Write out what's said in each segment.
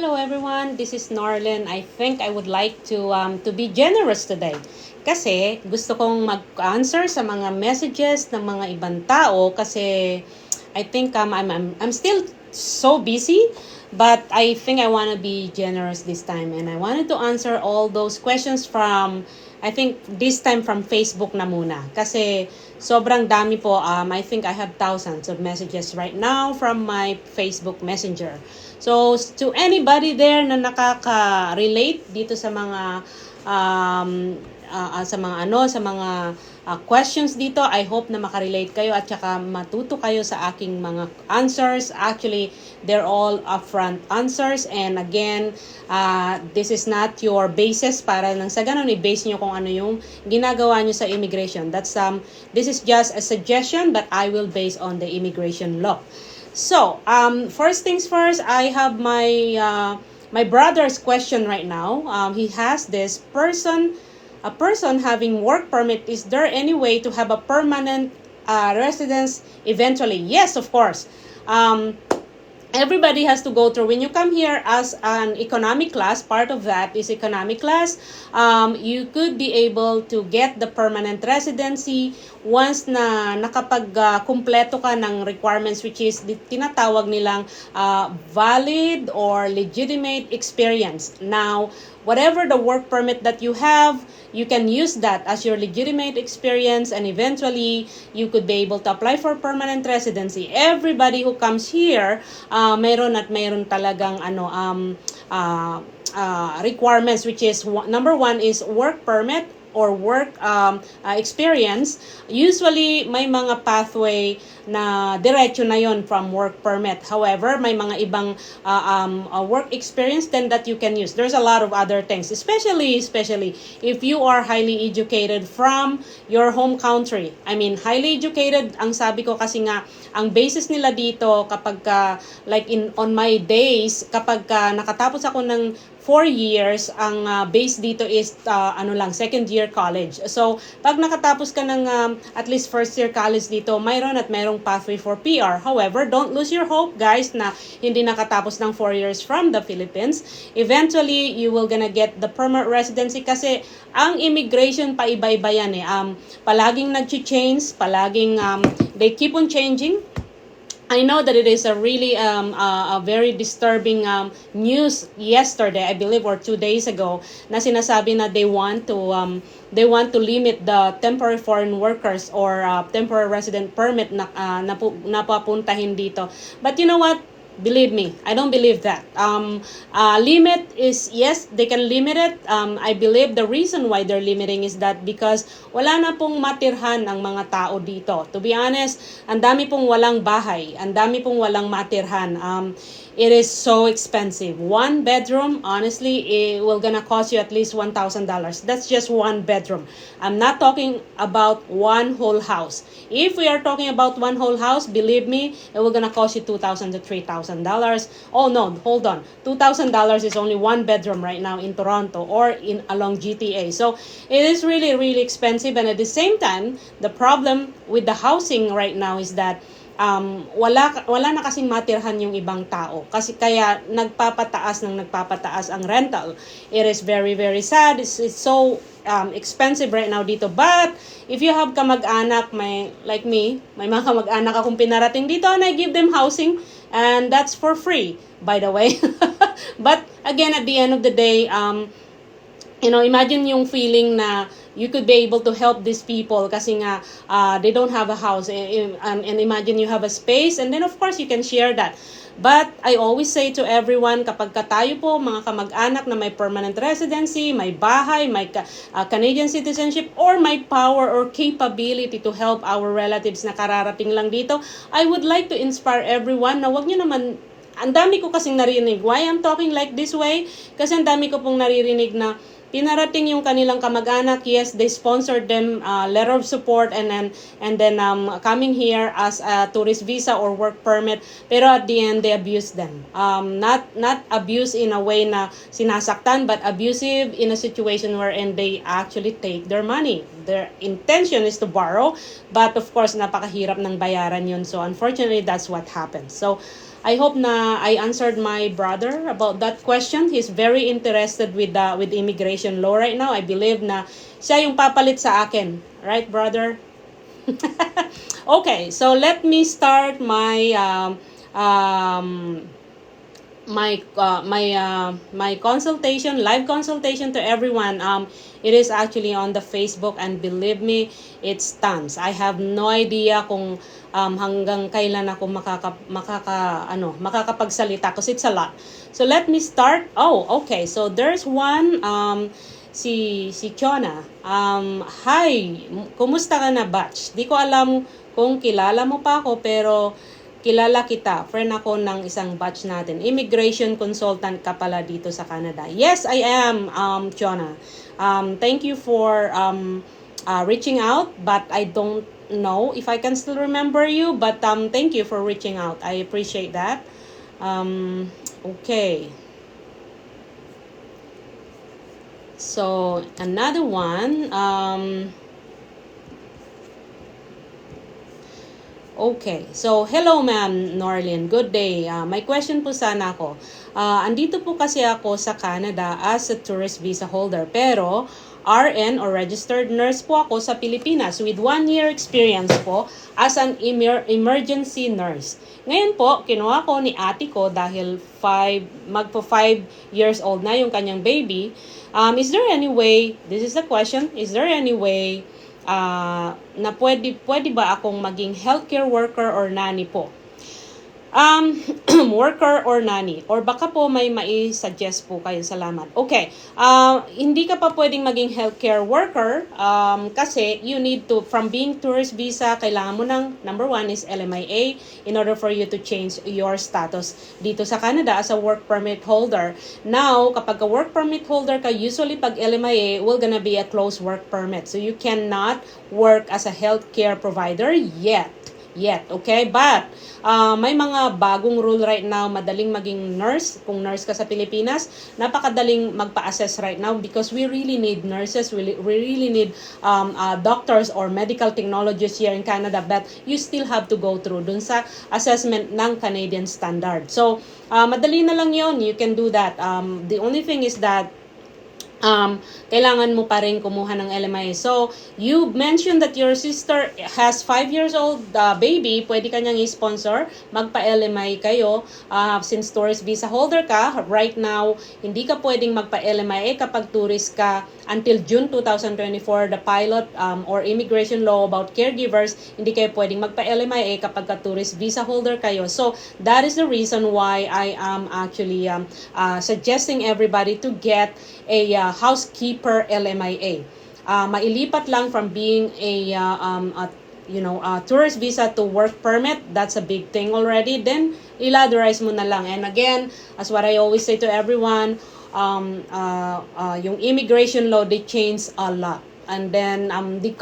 Hello everyone, this is Norlin. I think I would like to be generous today. Kasi gusto kong mag-answer sa mga messages ng mga ibang tao kasi I think I'm still so busy, but I think I want to be generous this time and I wanted to answer all those questions from I think this time from Facebook na muna kasi sobrang dami po. I think I have thousands of messages right now from my Facebook Messenger. So to anybody there na nakaka-relate dito sa mga questions dito, I hope na makarelate kayo at saka matuto kayo sa aking mga answers. Actually, they're all upfront answers and again, this is not your basis para lang sa ganun i-base nyo kung ano yung ginagawa nyo sa immigration. This is just a suggestion but I will base on the immigration law. So, first things first, I have my brother's question right now. He has this a person having work permit. Is there any way to have a permanent residence eventually? Yes, of course. Everybody has to go through. When you come here as an economic class, part of that is economic class, you could be able to get the permanent residency once na nakapag-kumpleto ka ng requirements which is tinatawag nilang valid or legitimate experience. Now, whatever the work permit that you have, you can use that as your legitimate experience and eventually you could be able to apply for permanent residency. Everybody who comes here, mayroon talagang requirements which is number one is work permit or work experience. Usually may mga pathway na diretso na yon from work permit. However, may mga ibang work experience then that you can use. There's a lot of other things, especially if you are highly educated from your home country. I mean, highly educated, ang sabi ko kasi nga, ang basis nila dito kapag like on my days, kapag nakatapos ako ng 4 years, ang base dito is second year college. So, pag nakatapos ka ng at least first year college dito, mayroong pathway for PR. However, don't lose your hope, guys, na hindi nakatapos ng 4 years from the Philippines. Eventually, you will gonna get the permanent residency kasi ang immigration pa iba-iba yan eh. Palaging nag-change, palaging they keep on changing. I know that it is a really a very disturbing news yesterday, I believe, or 2 days ago, na sinasabi na they want to limit the temporary foreign workers or temporary resident permit na napapuntahin dito. But you know what? Believe me, I don't believe that. Limit is, yes, they can limit it. I believe the reason why they're limiting is that because wala na pong matirhan ang mga tao dito. To be honest, ang dami pong walang bahay, ang dami pong walang matirhan. It is so expensive. 1 bedroom, honestly, it will gonna cost you at least $1,000. That's just 1 bedroom. I'm not talking about one whole house. If we are talking about one whole house, believe me, it will gonna cost you $2,000 to $3,000. Oh no, hold on. $2,000 is only 1 bedroom right now in Toronto or along GTA. So it is really, really expensive. And at the same time, the problem with the housing right now is that wala na kasing matirhan yung ibang tao kasi kaya nagpapataas ang rental. It is very, very sad. It's so expensive right now dito. But if you have kamag-anak, like me, may mga kamag-anak akong pinarating dito and I give them housing and that's for free, by the way. But again, at the end of the day, imagine yung feeling na you could be able to help these people kasi nga they don't have a house and imagine you have a space and then of course you can share that. But I always say to everyone, kapag tayo po mga kamag-anak na may permanent residency, may bahay, may Canadian citizenship, or may power or capability to help our relatives na kararating lang dito, I would like to inspire everyone na wag nyo naman. Ang dami ko kasing narinig. Why I'm talking like this way? Kasi ang dami ko pong naririnig na pinarating yung kanilang kamag-anak. Yes, they sponsored them letter of support and then coming here as a tourist visa or work permit. Pero at the end, they abused them. Not abuse in a way na sinasaktan, but abusive in a situation wherein they actually take their money. Their intention is to borrow, but of course, napakahirap ng bayaran yun. So unfortunately, that's what happens. So I hope na I answered my brother about that question. He's very interested with immigration law right now. I believe na siya yung papalit sa akin. Right, brother? Okay, so let me start my my consultation, live consultation to everyone. It is actually on the Facebook, and believe me, it's tons. I have no idea kung hanggang kailan ako makakapagsalita because it's a lot. So let me start. Oh, okay. So there's one si Chona. Hi, kumusta ka na, batch? Di ko alam kung kilala mo pa ako, pero kilala kita. Friend ako ng isang batch natin. Immigration consultant ka pala dito sa Canada. Yes, I am, Chona. Thank you for reaching out, but I don't know if I can still remember you, but thank you for reaching out. I appreciate that. Okay. So, another one, okay. So, hello ma'am Norlin. Good day. May question po sana ako. Andito po kasi ako sa Canada as a tourist visa holder. Pero, RN or registered nurse po ako sa Pilipinas with 1 year experience po as an emergency nurse. Ngayon po, kinuha ko ni ate ko dahil magpo 5 years old na yung kanyang baby. Is there any way, this is the question, is there any way na pwede ba akong maging healthcare worker or nanny po? Worker or nanny, or baka po may mai-suggest po kayo. Salamat. Okay, hindi ka pa pwedeng maging healthcare worker kasi you need to, from being tourist visa, kailangan mo ng, number 1 is LMIA in order for you to change your status dito sa Canada as a work permit holder. Now, kapag ka work permit holder ka, usually pag LMIA will gonna be a closed work permit. So you cannot work as a healthcare provider yet, okay? But may mga bagong rule right now, madaling maging nurse. Kung nurse ka sa Pilipinas, napakadaling magpa-assess right now because we really need nurses, we really need doctors or medical technologists here in Canada, but you still have to go through dun sa assessment ng Canadian standard. So, madali na lang yon, you can do that. The only thing is that kailangan mo pa rin kumuha ng LMIA. So, you mentioned that your sister has 5 years old baby, pwede kanyang i-sponsor, magpa-LMIA kayo. Since tourist visa holder ka, right now, hindi ka pwedeng magpa-LMIA kapag tourist ka until June 2024, the pilot or immigration law about caregivers, hindi kayo pwedeng magpa-LMIA kapag ka tourist visa holder kayo. So, that is the reason why I am actually suggesting everybody to get a housekeeper LMIA. Mailipat lang from being a tourist visa to work permit. That's a big thing already. Then iladerize mo na lang. And again, as what I always say to everyone, yung immigration law, they change a lot. And then, hindi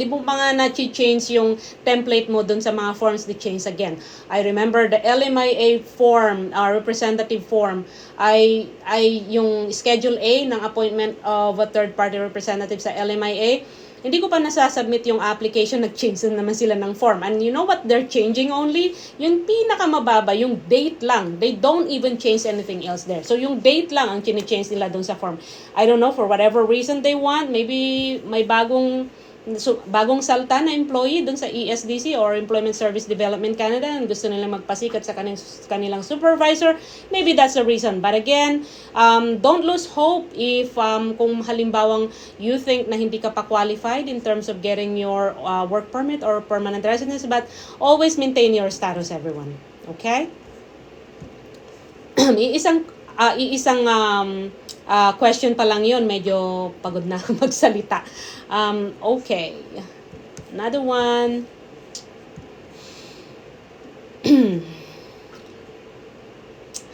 mo pa nga na-change yung template mo dun sa mga forms, they change again. I remember the LMIA form, representative form, ay yung Schedule A ng appointment of a third-party representative sa LMIA. Hindi ko pa nasasubmit yung application, nag-change na naman sila ng form. And you know what they're changing only? Yung pinakamababa, yung date lang. They don't even change anything else there. So yung date lang ang chine-change nila dun sa form. I don't know, for whatever reason they want, maybe may bagong salta na employee dun sa ESDC or Employment Service Development Canada and gusto nilang magpasikat sa kanilang supervisor. Maybe that's the reason. But again, don't lose hope if kung halimbawang you think na hindi ka pa qualified in terms of getting your work permit or permanent residence, but always maintain your status, everyone. Okay? Iisang question pa lang yun, medyo pagod na ako magsalita. Okay. Another one.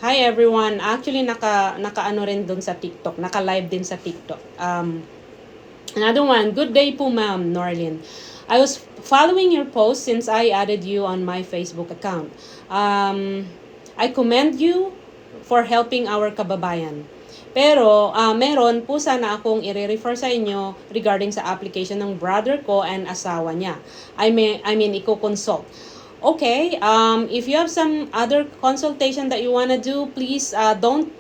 Hi everyone. Actually, naka-ano rin dun sa TikTok. Naka-live din sa TikTok. Another one. Good day po, ma'am Norlin. I was following your post since I added you on my Facebook account. I commend you for helping our kababayan. Pero meron po sana akong i-refer sa inyo regarding sa application ng brother ko and asawa niya. I mean, i-consult. Okay, if you have some other consultation that you want to do, please don't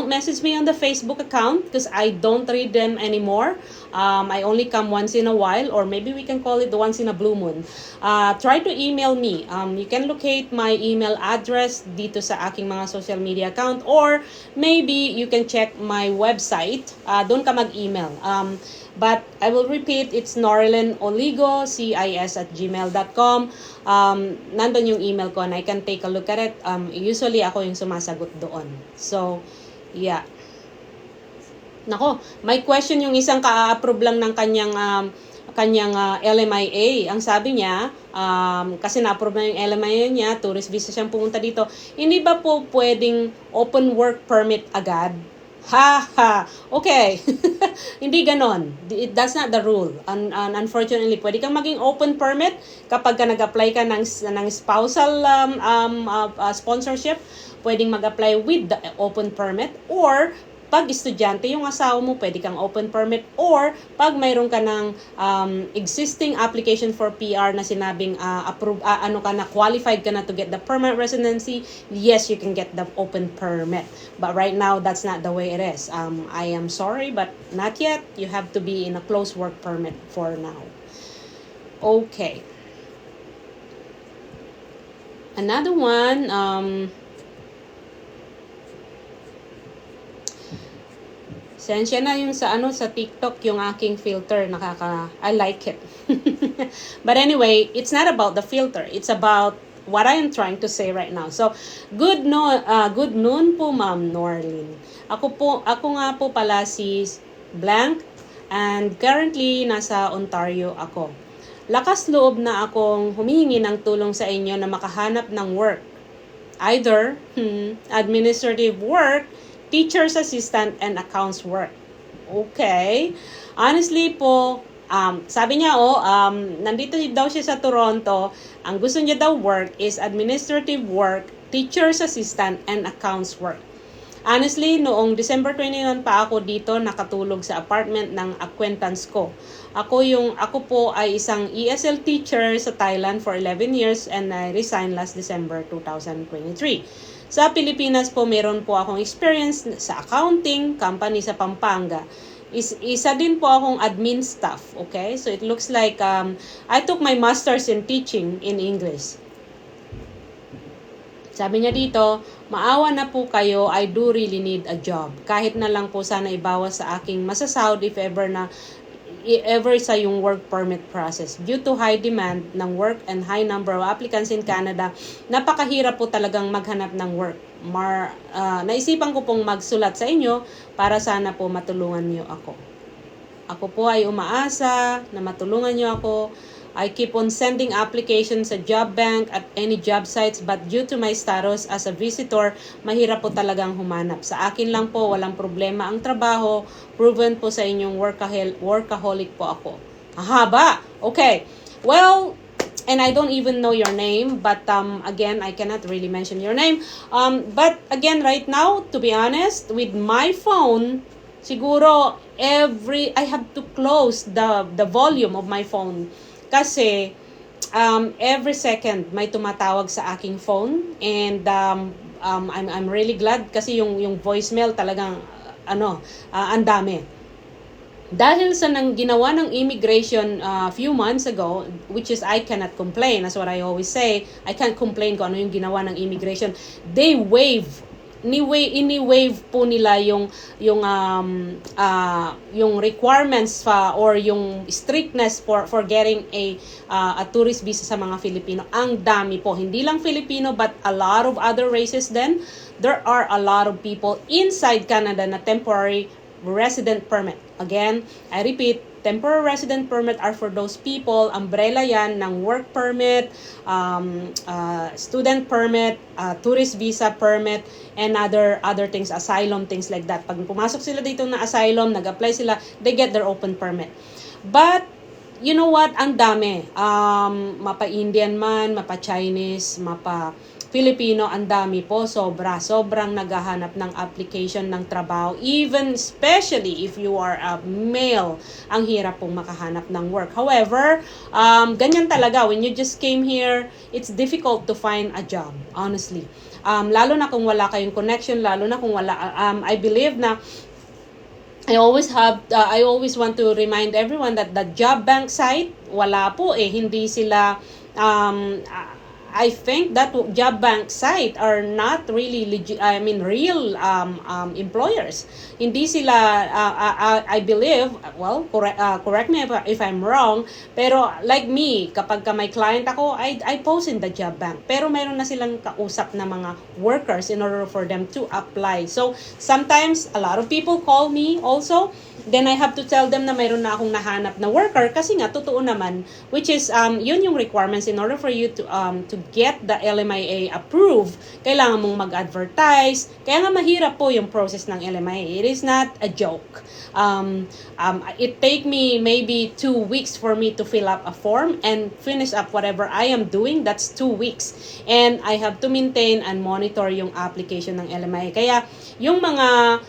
message me on the Facebook account because I don't read them anymore. I only come once in a while, or maybe we can call it the once in a blue moon. Try to email me. You can locate my email address dito sa aking mga social media account, or maybe you can check my website. Doon ka mag-email. But I will repeat, it's norelenoligo.cis@gmail.com. Nandun yung email ko and I can take a look at it. Usually ako yung sumasagot doon. So, yeah. Nako, may question yung isang ka-approve lang ng kanyang LMIA. Ang sabi niya, kasi na-approve na yung LMIA niya, tourist visa siyang pumunta dito. Hindi ba po pwedeng open work permit agad? Okay. Hindi ganon. That's not the rule. Unfortunately, pwede kang maging open permit kapag ka nag-apply ka ng spousal sponsorship. Pwedeng mag-apply with the open permit, or pag estudyante yung asawa mo, pwede kang open permit, or pag mayroon ka ng existing application for PR na sinabing qualified ka na to get the permanent residency, yes, you can get the open permit. But right now, that's not the way it is. I am sorry, but not yet. You have to be in a closed work permit for now. Okay. Another one, sensya na yung sa TikTok yung aking filter, I like it. But anyway, it's not about the filter. It's about what I am trying to say right now. So, good noon po, Ma'am Norlin. Ako nga po pala si Blank, and currently nasa Ontario ako. Lakas loob na akong humihingi ng tulong sa inyo na makahanap ng work. Either administrative work, teacher's assistant, and accounts work. Okay. Honestly po, sabi niya nandito daw siya sa Toronto. Ang gusto niya daw work is administrative work, teacher's assistant, and accounts work. Honestly, noong December 21 pa ako dito nakatulog sa apartment ng acquaintance ko. Ako po ay isang ESL teacher sa Thailand for 11 years and I resigned last December 2023. Sa Pilipinas po, meron po akong experience sa accounting company sa Pampanga. Isa din po akong admin staff, okay? So it looks like I took my master's in teaching in English. Sabi niya dito, maawa na po kayo, I do really need a job. Kahit na lang po sana ibawas sa aking masasahod if ever sa yung work permit process. Due to high demand ng work and high number of applicants in Canada, napakahirap po talagang maghanap ng work. Naisipan ko pong magsulat sa inyo para sana po matulungan niyo ako. Ako po ay umaasa na matulungan niyo ako. I keep on sending applications sa job bank at any job sites, but due to my status as a visitor, mahirap po talagang humanap. Sa akin lang po, walang problema ang trabaho. Proven po sa inyong workaholic po ako. Haba! Okay. Well, and I don't even know your name, but again, I cannot really mention your name. But again, right now, to be honest, with my phone, siguro I have to close the volume of my phone. Kasi every second may tumatawag sa aking phone, and I'm really glad kasi yung voicemail talagang ang dami. Dahil sa ginawa ng immigration few months ago, which is I cannot complain, that's what I always say, I can't complain kung ano yung ginawa ng immigration. They ini-waive po nila yung requirements or yung strictness for getting a tourist visa sa mga Filipino. Ang dami po, hindi lang Filipino but a lot of other races then. There are a lot of people inside Canada na temporary resident permit. Again, I repeat, temporary resident permit are for those people. Umbrella yan ng work permit, student permit, tourist visa permit, and other things, asylum, things like that. Pag pumasok sila dito na asylum, nag-apply sila, they get their open permit. But, you know what? Ang dami. Mapa-Indian man, mapa-Chinese, Filipino, ang dami po, sobrang naghahanap ng application ng trabaho, even especially if you are a male, ang hirap pong makahanap ng work. However, ganyan talaga, when you just came here, it's difficult to find a job, honestly. Lalo na kung wala kayong connection, lalo na kung wala, I believe na I always want to remind everyone that the job bank site, wala po hindi sila, I think that job bank site are not really real employers. Hindi sila, I believe, well, correct me if I'm wrong, pero like me, kapag may client ako, I post in the job bank. Pero meron na silang kausap na mga workers in order for them to apply. So, sometimes, a lot of people call me also, then I have to tell them na mayroon na akong nahanap na worker kasi nga totoo naman, which is yun yung requirements in order for you to get the LMIA approved. Kailangan mong mag-advertise. Kaya nga mahirap po yung process ng LMIA. It is not a joke. It take me maybe 2 weeks for me to fill up a form and finish up whatever I am doing. That's 2 weeks. And I have to maintain and monitor yung application ng LMIA. Kaya yung mga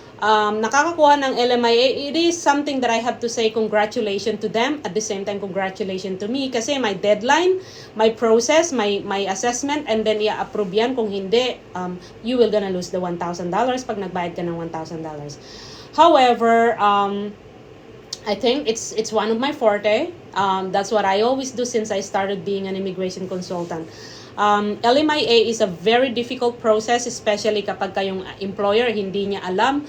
nakakakuha ng LMIA, it is something that I have to say congratulations to them. At the same time, congratulations to me. Kasi my deadline, my process, my assessment, and then i-approve yan. Kung hindi, you will gonna lose the $1,000 pag nagbayad ka ng $1,000. However, I think it's one of my forte. That's what I always do since I started being an immigration consultant. LMIA is a very difficult process, especially kapag kayong employer hindi niya alam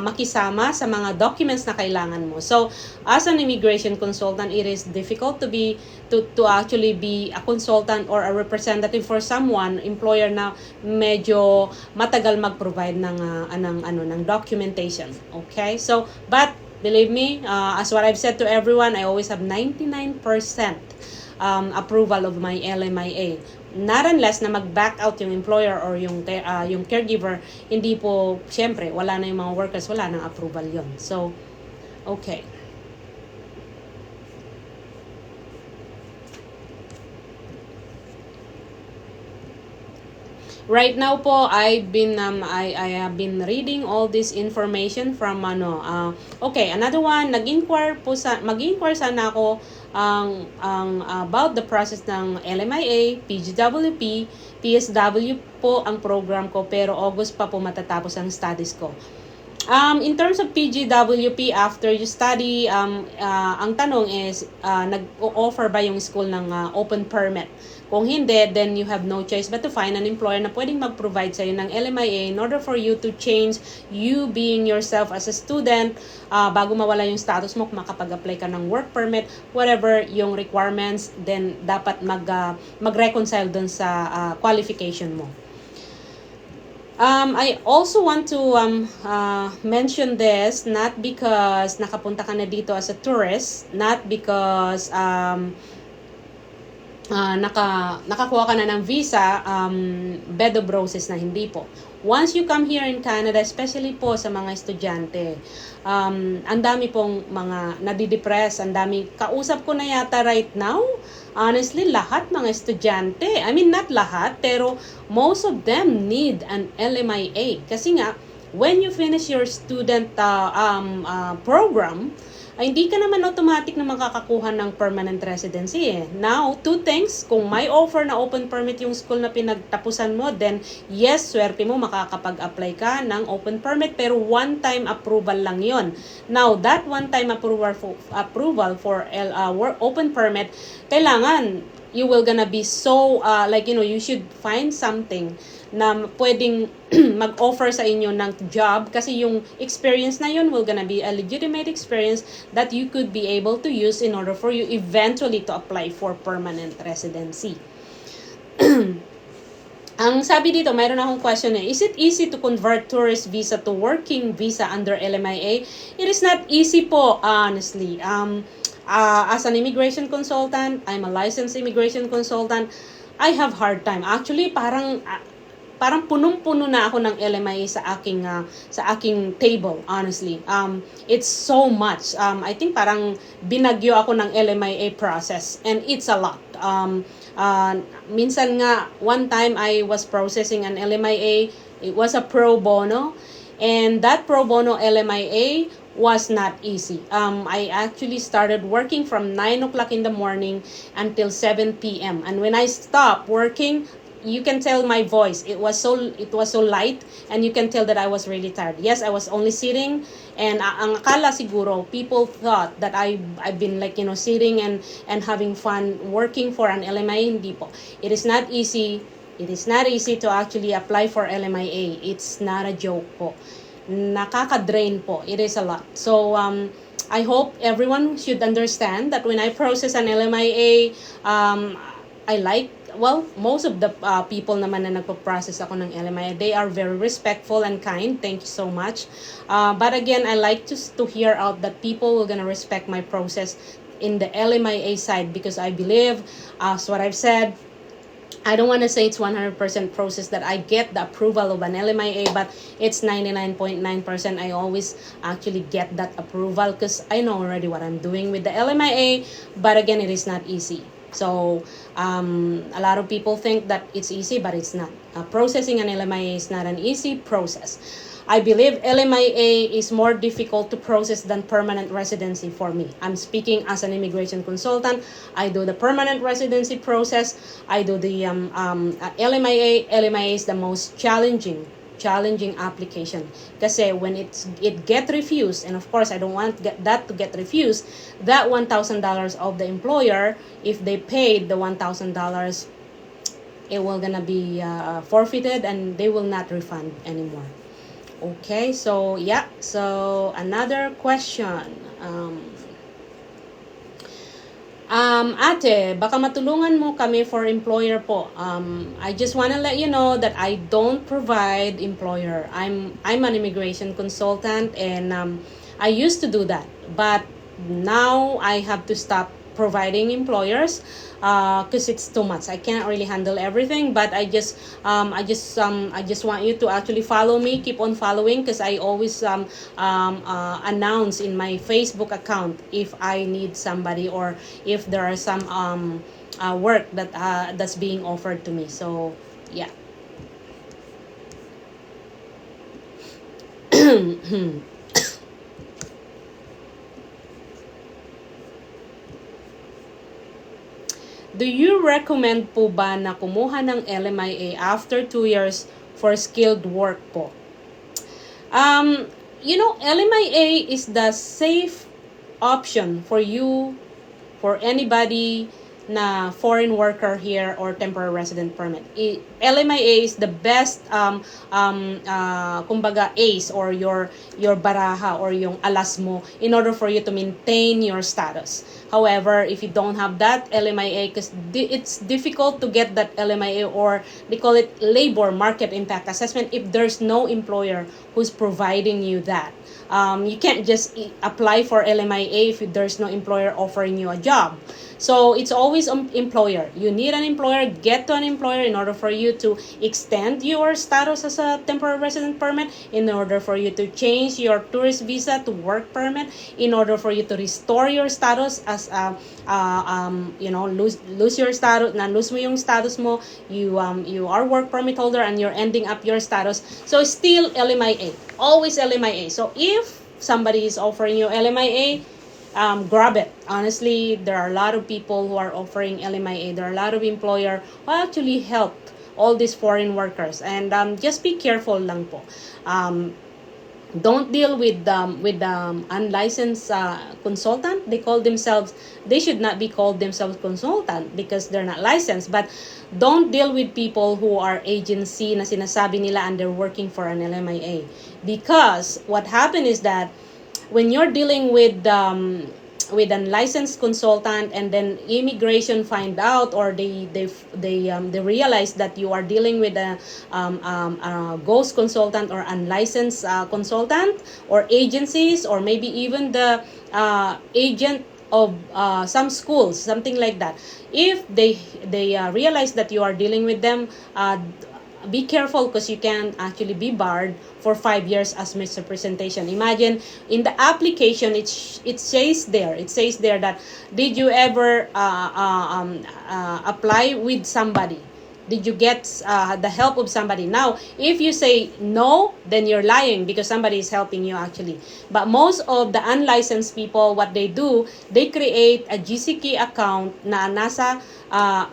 makisama sa mga documents na kailangan mo. So, as an immigration consultant, it is difficult to actually be a consultant or a representative for someone, employer na medyo matagal mag-provide ng documentation. Okay? So, but believe me, as what I've said to everyone, I always have 99% approval of my LMIA. Not unless na mag-back out yung employer or yung caregiver, hindi po, syempre, wala na yung mga workers, wala nang approval yon. So, okay. Right now po, I have been reading all this information from okay, another one, mag-inquire sana ako about the process ng LMIA, PGWP, PSW po ang program ko, pero August pa po matatapos ang studies ko. In terms of PGWP, after you study, ang tanong is, nag-offer ba yung school ng open permit? Kung hindi, then you have no choice but to find an employer na pwedeng mag-provide sa'yo ng LMIA in order for you to change you being yourself as a student, bago mawala yung status mo, makapag-apply ka ng work permit, whatever yung requirements, then dapat mag-reconcile dun sa qualification mo. I also want to mention this, not because nakapunta ka na dito as a tourist, not because nakakuha ka na ng visa, bed of roses na, hindi po. Once you come here in Canada, especially po sa mga estudyante, ang dami pong mga nadidepress, ang dami, kausap ko na yata right now, honestly, lahat mga estudyante, I mean not lahat, pero most of them need an LMIA. Kasi nga, when you finish your student program, ay hindi ka naman automatic na makakakuha ng permanent residency eh. Now, 2 things, kung may offer na open permit yung school na pinagtapusan mo, then yes, swerte mo, makakapag-apply ka ng open permit, pero one-time approval lang yon. Now, that one-time approval for open permit, kailangan, you will gonna be so, you should find something na pwedeng mag-offer sa inyo ng job, kasi yung experience na yun will gonna be a legitimate experience that you could be able to use in order for you eventually to apply for permanent residency. Ang sabi dito, mayroon akong question is it easy to convert tourist visa to working visa under LMIA? It is not easy po, honestly. As an immigration consultant, I'm a licensed immigration consultant, I have hard time. Actually, parang punong-puno na ako ng LMIA sa aking table, honestly. It's so much. I think parang binagyo ako ng LMIA process, and it's a lot. Minsan nga, one time I was processing an LMIA. It was a pro bono. And that pro bono LMIA was not easy. I actually started working from 9 o'clock in the morning until 7 p.m. And when I stopped working, you can tell my voice. It was so light, and you can tell that I was really tired. Yes, I was only sitting, and ang akala siguro, people thought that I've been like, sitting and having fun working for an LMIA. Hindi po. It is not easy. It is not easy to actually apply for LMIA. It's not a joke po. Nakaka-drain po. It is a lot. So, I hope everyone should understand that when I process an LMIA, I like, most of the people naman na nagpo-process ako ng LMIA, they are very respectful and kind. Thank you so much. But again, I like to hear out that people will gonna respect my process in the LMIA side, because I believe, as what I've said, I don't want to say it's 100% process that I get the approval of an LMIA, but it's 99.9%. I always actually get that approval because I know already what I'm doing with the LMIA, but again, it is not easy. So, a lot of people think that it's easy, but it's not. Processing an LMIA is not an easy process. I believe LMIA is more difficult to process than permanent residency for me. I'm speaking as an immigration consultant. I do the permanent residency process. I do the LMIA. LMIA is the most challenging application. Kasi when it get refused, and of course I don't want that to get refused, that $1,000 of the employer, if they paid the $1,000, it will gonna be forfeited, and they will not refund anymore. Okay, so yeah, so another question. Ate, baka matulungan mo kami for employer po. I just want to let you know that I don't provide employer. I'm an immigration consultant, and I used to do that, but now I have to stop providing employers because it's too much. I can't really handle everything, but I just want you to actually follow me, keep on following, because I always announce in my Facebook account if I need somebody, or if there are some work that's being offered to me. So yeah. Do you recommend po ba na kumuha ng LMIA after 2 years for skilled work po? LMIA is the safe option for you, for anybody na foreign worker here or temporary resident permit. LMIA is the best kumbaga ace, or your baraha, or yung alas mo, in order for you to maintain your status. However, if you don't have that LMIA, because it's difficult to get that LMIA, or they call it labor market impact assessment, if there's no employer who's providing you that. You can't just apply for LMIA if there's no employer offering you a job. So it's always employer. You need an employer, get to an employer in order for you to extend your status as a temporary resident permit, in order for you to change your tourist visa to work permit, in order for you to restore your status as lose your status, lose mo yung status mo, you are work permit holder and you're ending up your status. So still LMIA, always LMIA. So if somebody is offering you LMIA, grab it. Honestly, there are a lot of people who are offering LMIA. There are a lot of employer who actually help all these foreign workers. And just be careful lang po. Don't deal with unlicensed consultant. They should not be called themselves consultant because they're not licensed. But don't deal with people who are agency na sinasabi nila and they're working for an LMIA. Because what happened is that when you're dealing with a licensed consultant, and then immigration find out, or they realize that you are dealing with a ghost consultant or unlicensed consultant, or agencies, or maybe even the agent of some schools, something like that. If they realize that you are dealing with them, be careful because you can actually be barred for 5 years as misrepresentation. Imagine in the application, it says there that did you ever apply with somebody? Did you get the help of somebody? Now, if you say no, then you're lying because somebody is helping you actually. But most of the unlicensed people, what they do, they create a GCK account na nasa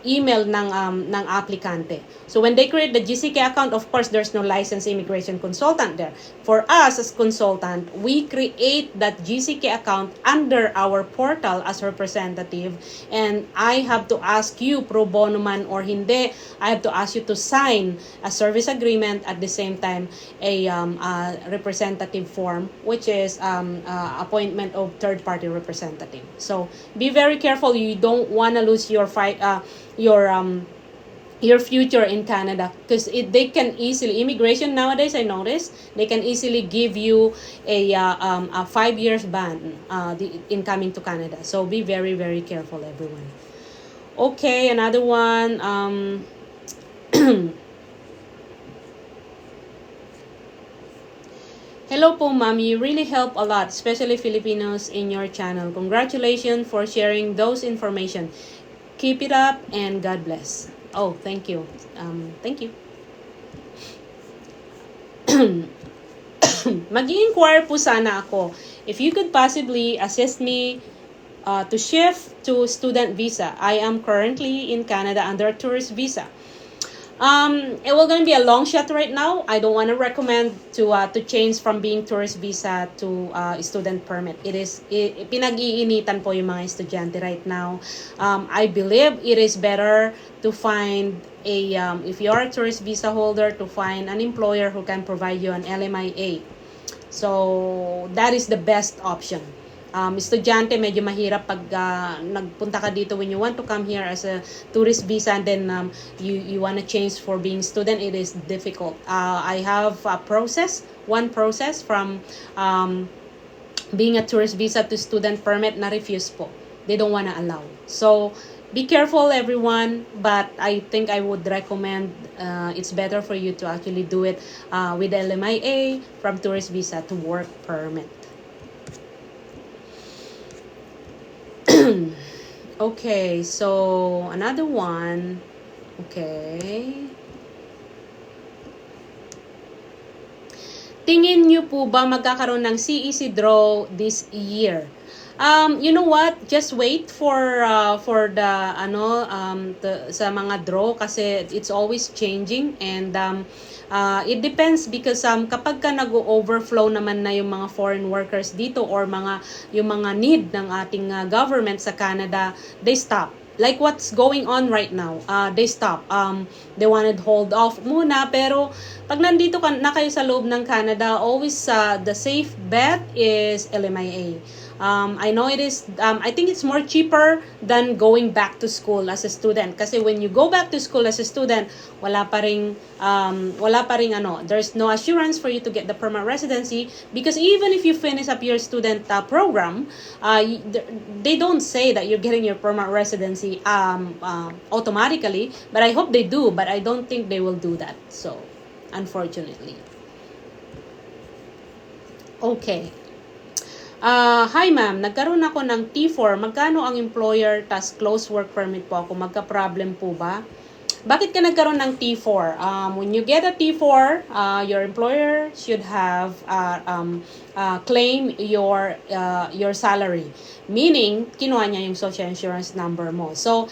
email ng aplikante. So when they create the GCK account, of course, there's no licensed immigration consultant there. For us as consultant, we create that GCK account under our portal as representative, and I have to ask you, pro bono man or hindi, I have to ask you to sign a service agreement, at the same time a representative form, which is appointment of third-party representative. So be very careful. You don't want to lose your future in Canada, because they can easily, immigration nowadays, I noticed, they can easily give you a 5 years ban in coming to Canada. So be very, very careful, everyone. Okay, another one. Hello po, ma'am. You really help a lot, especially Filipinos, in your channel. Congratulations for sharing those information. Keep it up and God bless. Oh, thank you. Thank you. Mag-i-inquire po sana ako if you could possibly assist me to shift to student visa. I am currently in Canada under tourist visa. It will gonna be a long shot right now. I don't want to recommend to change from being tourist visa to student permit. Pinag-iinitan po yung mga estudyante right now. I believe it is better to find if you are a tourist visa holder, to find an employer who can provide you an LMIA. So that is the best option. Estudyante, medyo mahirap pag nagpunta ka dito when you want to come here as a tourist visa, and then you want to change for being student. It is difficult. I have one process from being a tourist visa to student permit na refuse po. They don't want to allow. So be careful, everyone, but I think I would recommend it's better for you to actually do it with LMIA from tourist visa to work permit. Okay, so another one. Okay. Tingin nyo po ba magkakaroon ng CEC draw this year? You know what? Just wait for the sa mga draw, kasi it's always changing, and it depends because kapag ka nag-overflow naman na yung mga foreign workers dito, or yung mga need ng ating government sa Canada, they stop. Like what's going on right now, they stop. They wanted hold off muna, pero pag nandito na kayo sa loob ng Canada, always the safe bet is LMIA. I know it is, I think it's more cheaper than going back to school as a student. Kasi when you go back to school as a student, wala pa ring there's no assurance for you to get the permanent residency, because even if you finish up your student program, they don't say that you're getting your permanent residency automatically. But I hope they do, but I don't think they will do that. So, unfortunately. Okay. Hi ma'am, nagkaroon ako ng T4. Magkano ang employer tas close work permit po ako? Magka-problem po ba? Bakit ka nagkaroon ng T4? When you get a T4, your employer should have claim your salary. Meaning, kinuha niya yung social insurance number mo. So,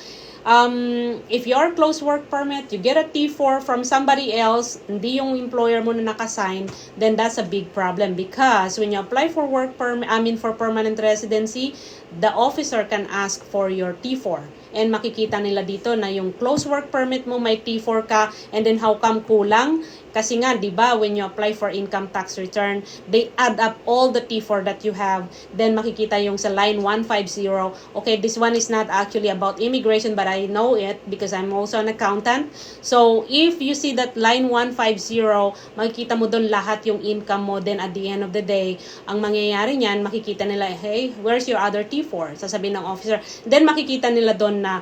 if your close work permit, you get a T4 from somebody else, hindi yung employer mo na nakasign, then that's a big problem, because when you apply for work permit, for permanent residency, the officer can ask for your T4. And makikita nila dito na yung close work permit mo may T4 ka, and then how come kulang? Kasi nga, di ba, when you apply for income tax return, they add up all the T4 that you have. Then makikita yung sa line 150. Okay, this one is not actually about immigration, but I know it because I'm also an accountant. So, if you see that line 150, makikita mo doon lahat yung income mo. Then at the end of the day, ang mangyayari niyan, makikita nila, hey, where's your other T4? Sasabihin ng officer. Then makikita nila doon na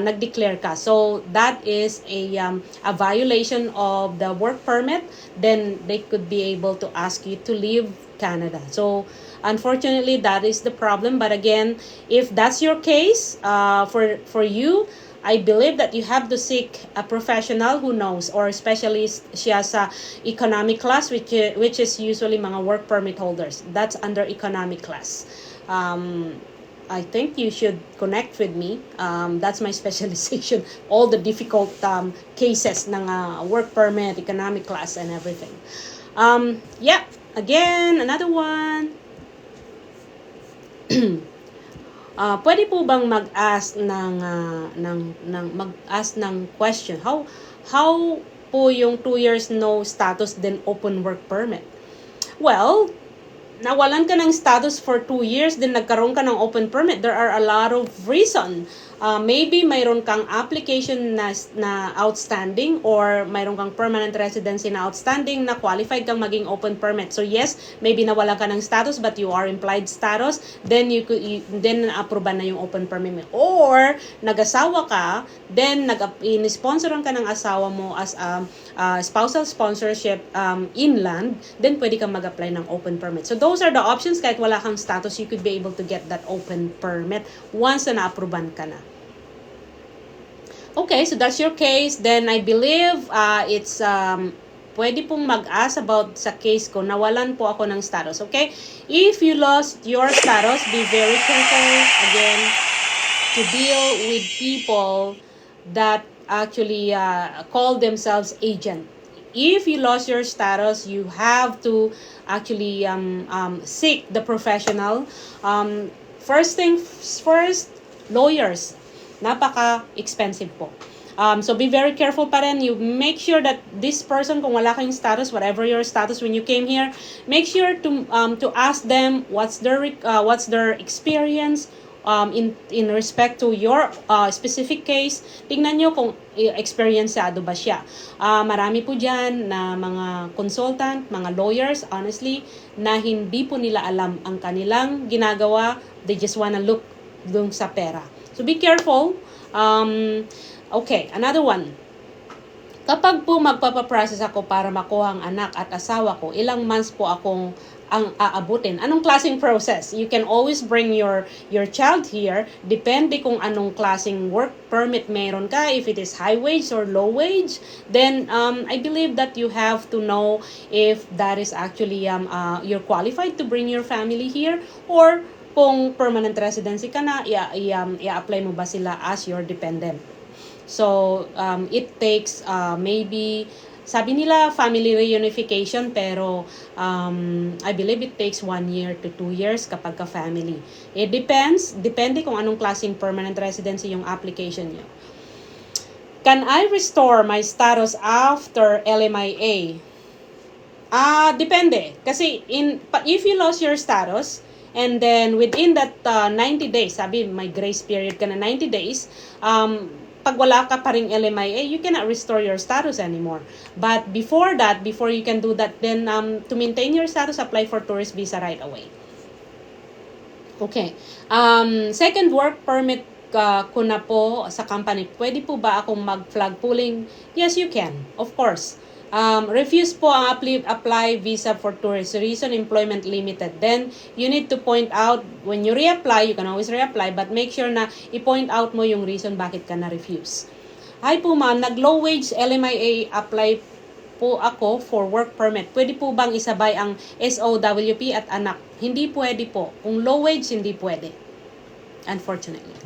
nag-declare ka. So that is a violation of the work permit. Then they could be able to ask you to leave Canada. So unfortunately, that is the problem. But again, if that's your case, for you, I believe that you have to seek a professional who knows, or specialist siya sa economic class, which is usually mga work permit holders. That's under economic class. I think you should connect with me. That's my specialization. All the difficult cases ng work permit, economic class, and everything. Yeah, again, another one. Pwede po bang mag-ask ng question? How po yung 2 years no status then open work permit? Well, nawalan ka ng status for 2 years then nagkaroon ka ng open permit. There are a lot of reason. Maybe mayroon kang application na outstanding, or mayroon kang permanent residency na outstanding na qualified kang maging open permit. So yes, maybe nawalan ka ng status but you are implied status, then then na-approvean na yung open permit mo. Or nag-asawa ka, then in-sponsoran ka ng asawa mo as spousal sponsorship inland, then pwede kang mag-apply ng open permit. So those are the options. Kahit wala kang status, you could be able to get that open permit once na na-approvean ka na. Okay, so that's your case. Then I believe it's pwede pong mag-ask about sa case ko. Nawalan po ako ng status, okay? If you lost your status, be very careful again to deal with people that actually call themselves agent. If you lost your status, you have to actually seek the professional. First thing first, lawyers. Napaka-expensive po. So be very careful pa rin. You make sure that this person, kung wala kayong status, whatever your status when you came here, make sure to ask them what's their experience in respect to your specific case. Tingnan nyo kung experiencado ba siya. Marami po dyan na mga consultant, mga lawyers, honestly, na hindi po nila alam ang kanilang ginagawa. They just wanna look dun sa pera. So be careful. Okay, another one. Kapag po magpapaprocess ako para makuha ang anak at asawa ko, ilang months po akong aabutin? Anong klaseng process? You can always bring your child here. Depende kung anong klaseng work permit meron ka. If it is high wage or low wage, then I believe that you have to know if that is actually you're qualified to bring your family here, or kung permanent residency ka na, i-apply mo ba sila as your dependent. So, it takes maybe, sabi nila family reunification, pero I believe it takes 1 year to 2 years kapag ka-family. It depende kung anong klaseng permanent residency yung application nyo. Can I restore my status after LMIA? Depende. Kasi if you lost your status, and then within that 90 days, sabi may grace period ka na 90 days, pag wala ka pa ring LMIA, you cannot restore your status anymore. But before that, before you can do that, then to maintain your status, apply for tourist visa right away. Okay. Second work permit ko na po sa company. Pwede po ba akong mag-flag pooling? Yes, you can. Of course. Refuse po ang apply visa for tourist. Reason, employment limited. Then, you need to point out, when you reapply, you can always reapply, but make sure na i-point out mo yung reason bakit ka na-refuse. Hi po ma'am, nag-low wage LMIA apply po ako for work permit. Pwede po bang isabay ang SOWP at anak? Hindi pwede po. Kung low wage, hindi pwede. Unfortunately.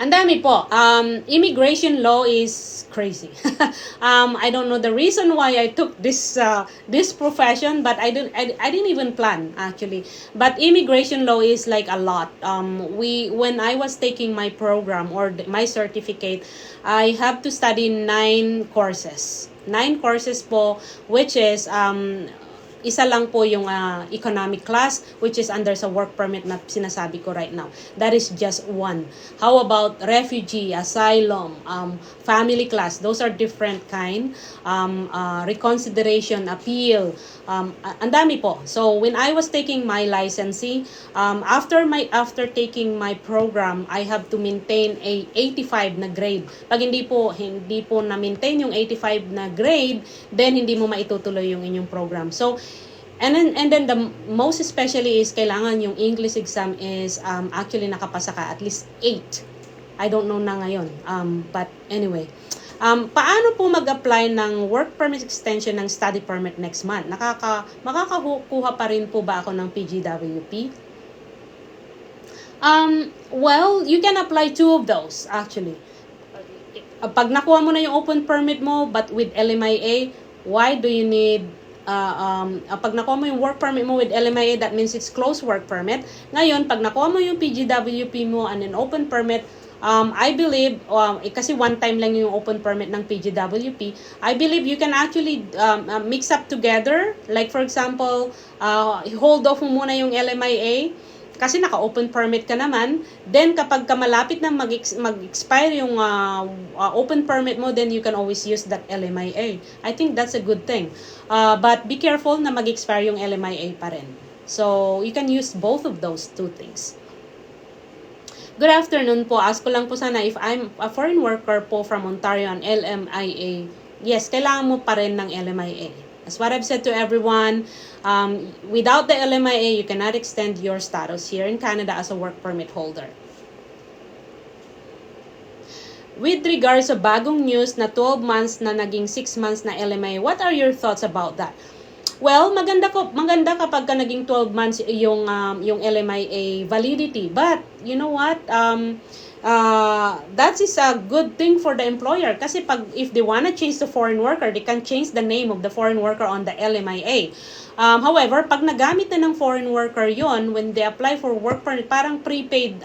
Ang dami po. Immigration law is crazy. I don't know the reason why I took this profession, but I didn't even plan actually. But immigration law is like a lot. When I was taking my program or my certificate, I have to study 9 courses. 9 courses po, which is isa lang po yung economic class, which is under sa work permit na sinasabi ko right now. That is just one. How about refugee, asylum, family class? Those are different kind. Reconsideration, appeal, ang dami po. So when I was taking my licensing, after taking my program, I have to maintain a 85 na grade. Pag hindi po na-maintain yung 85 na grade, then hindi mo maitutuloy yung inyong program. So and then the most especially is kailangan yung English exam is actually nakapasa ka at least 8. I don't know na ngayon. But anyway, paano po mag-apply ng work permit extension ng study permit next month? Makakakuha pa rin po ba ako ng PGWP? Well, you can apply 2 of those actually. Pag nakuha mo na yung open permit mo but with LMIA, why do you need pag nakuha mo yung work permit mo with LMIA, that means it's closed work permit. Ngayon, pag nakuha mo yung PGWP mo and an open permit, I believe, kasi one time lang yung open permit ng PGWP, I believe you can actually mix up together. Like for example, hold off mo muna yung LMIA, kasi naka-open permit ka naman. Then, kapag malapit na mag-expire yung open permit mo, then you can always use that LMIA. I think that's a good thing. But be careful na mag-expire yung LMIA pa rin. So, you can use both of those 2 things. Good afternoon po. Ask ko lang po sana if I'm a foreign worker po from Ontario on LMIA. Yes, kailangan mo pa rin ng LMIA. As what I've said to everyone, without the LMIA, you cannot extend your status here in Canada as a work permit holder. With regards sa bagong news na 12 months na naging 6 months na LMIA, what are your thoughts about that? Well, maganda kapag ka naging 12 months yung LMIA validity. But, you know what? That is a good thing for the employer. Kasi if they wanna change the foreign worker, they can change the name of the foreign worker on the LMIA. However, pag nagamit na ng foreign worker yon, when they apply for work permit, parang prepaid,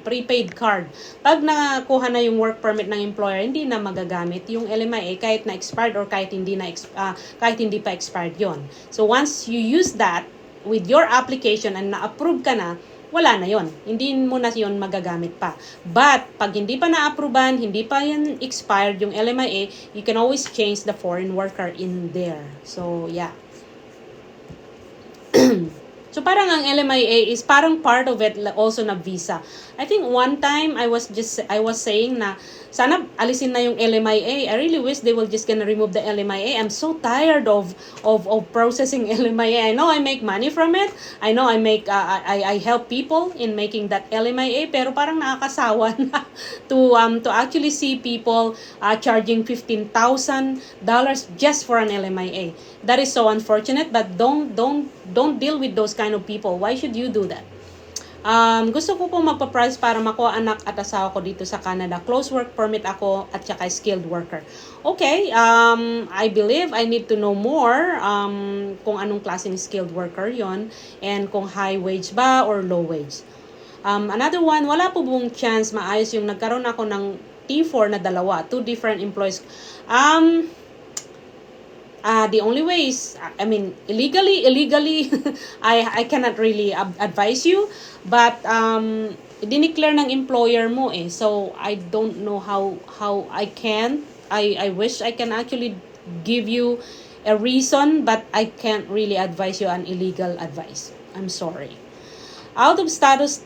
prepaid card. Pag nakuha na yung work permit ng employer, hindi na magagamit yung LMIA kahit na expired or kahit hindi pa expired yon. So once you use that with your application and na-approve ka na, wala na yon. Hindi mo na yon magagamit pa. But, pag hindi pa na-approvean, hindi pa yan expired yung LMIA, you can always change the foreign worker in there. So, yeah. So, parang ang LMIA is parang part of it also na visa. I think one time, I was saying na, sana alisin na yung LMIA. I really wish they will just gonna remove the LMIA. I'm so tired of processing LMIA. I know I make money from it. I know I help people in making that LMIA, pero parang nakakasawa na to actually see people charging $15,000 just for an LMIA. That is so unfortunate, but don't deal with those kind of people. Why should you do that? Gusto ko po magpa-price para makuha anak at asawa ko dito sa Canada. Close work permit ako at saka skilled worker. Okay, I believe I need to know more kung anong klaseng skilled worker yon and kung high wage ba or low wage. Another one, wala po buong chance maayos yung nagkaroon ako ng T4 na dalawa, 2 different employees. The only way is, illegally, I cannot really advise you, but dineclare ng employer mo eh. So, I don't know how I can. I wish I can actually give you a reason, but I can't really advise you an illegal advice. I'm sorry. Out of status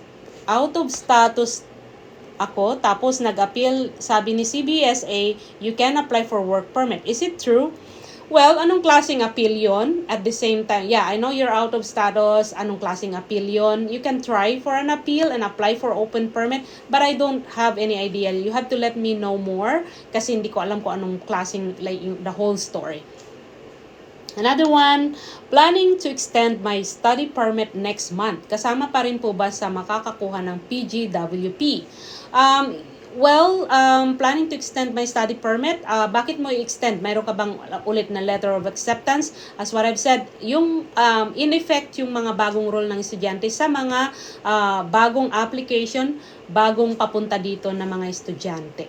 ako, tapos nag-appeal, sabi ni CBSA, you can apply for work permit. Is it true? Well, anong klaseng appeal yon? At the same time, yeah, I know you're out of status. Anong klaseng appeal yon? You can try for an appeal and apply for open permit, but I don't have any idea. You have to let me know more kasi hindi ko alam kung anong klaseng, like, the whole story. Another one, planning to extend my study permit next month. Kasama pa rin po ba sa makakakuha ng PGWP? Planning to extend my study permit. Bakit mo i-extend? Mayroon ka bang ulit na letter of acceptance? As what I've said, yung in effect yung mga bagong rule ng estudyante sa mga bagong application, bagong papunta dito na mga estudyante.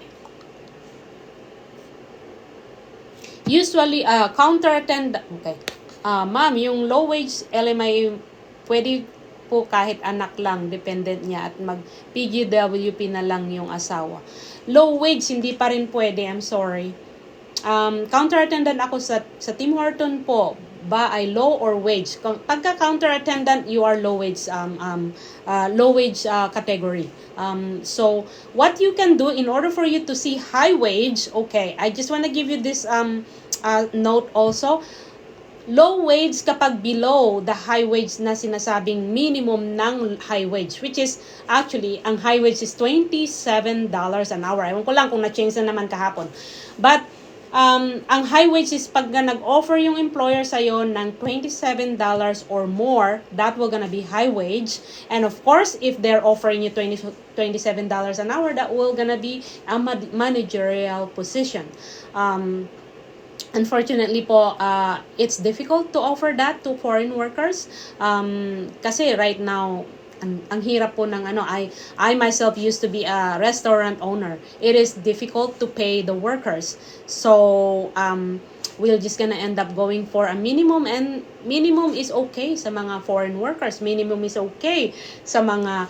Usually, okay. Ma'am, yung low wage LMIA, pwede po kahit anak lang, dependent niya, at mag-PGWP na lang yung asawa. Low wage, hindi pa rin pwede, I'm sorry. Counter attendant ako sa Tim Horton po, ba ay low or wage? Pagka counter attendant, you are low wage category. So what you can do in order for you to see high wage, okay, I just want to give you this note also. Low wage kapag below the high wage na sinasabing minimum ng high wage, which is actually ang high wage is $27 an hour. Ewan ko lang kung na-change na naman kahapon. But ang high wage is pag nag-offer yung employer sa'yo ng $27 or more, that will gonna be high wage. And of course, if they're offering you $27 an hour, that will gonna be a managerial position. Unfortunately po, it's difficult to offer that to foreign workers. Kasi right now, ang hirap po ng I myself used to be a restaurant owner. It is difficult to pay the workers. So, we're just gonna end up going for a minimum, and minimum is okay sa mga foreign workers. Minimum is okay sa mga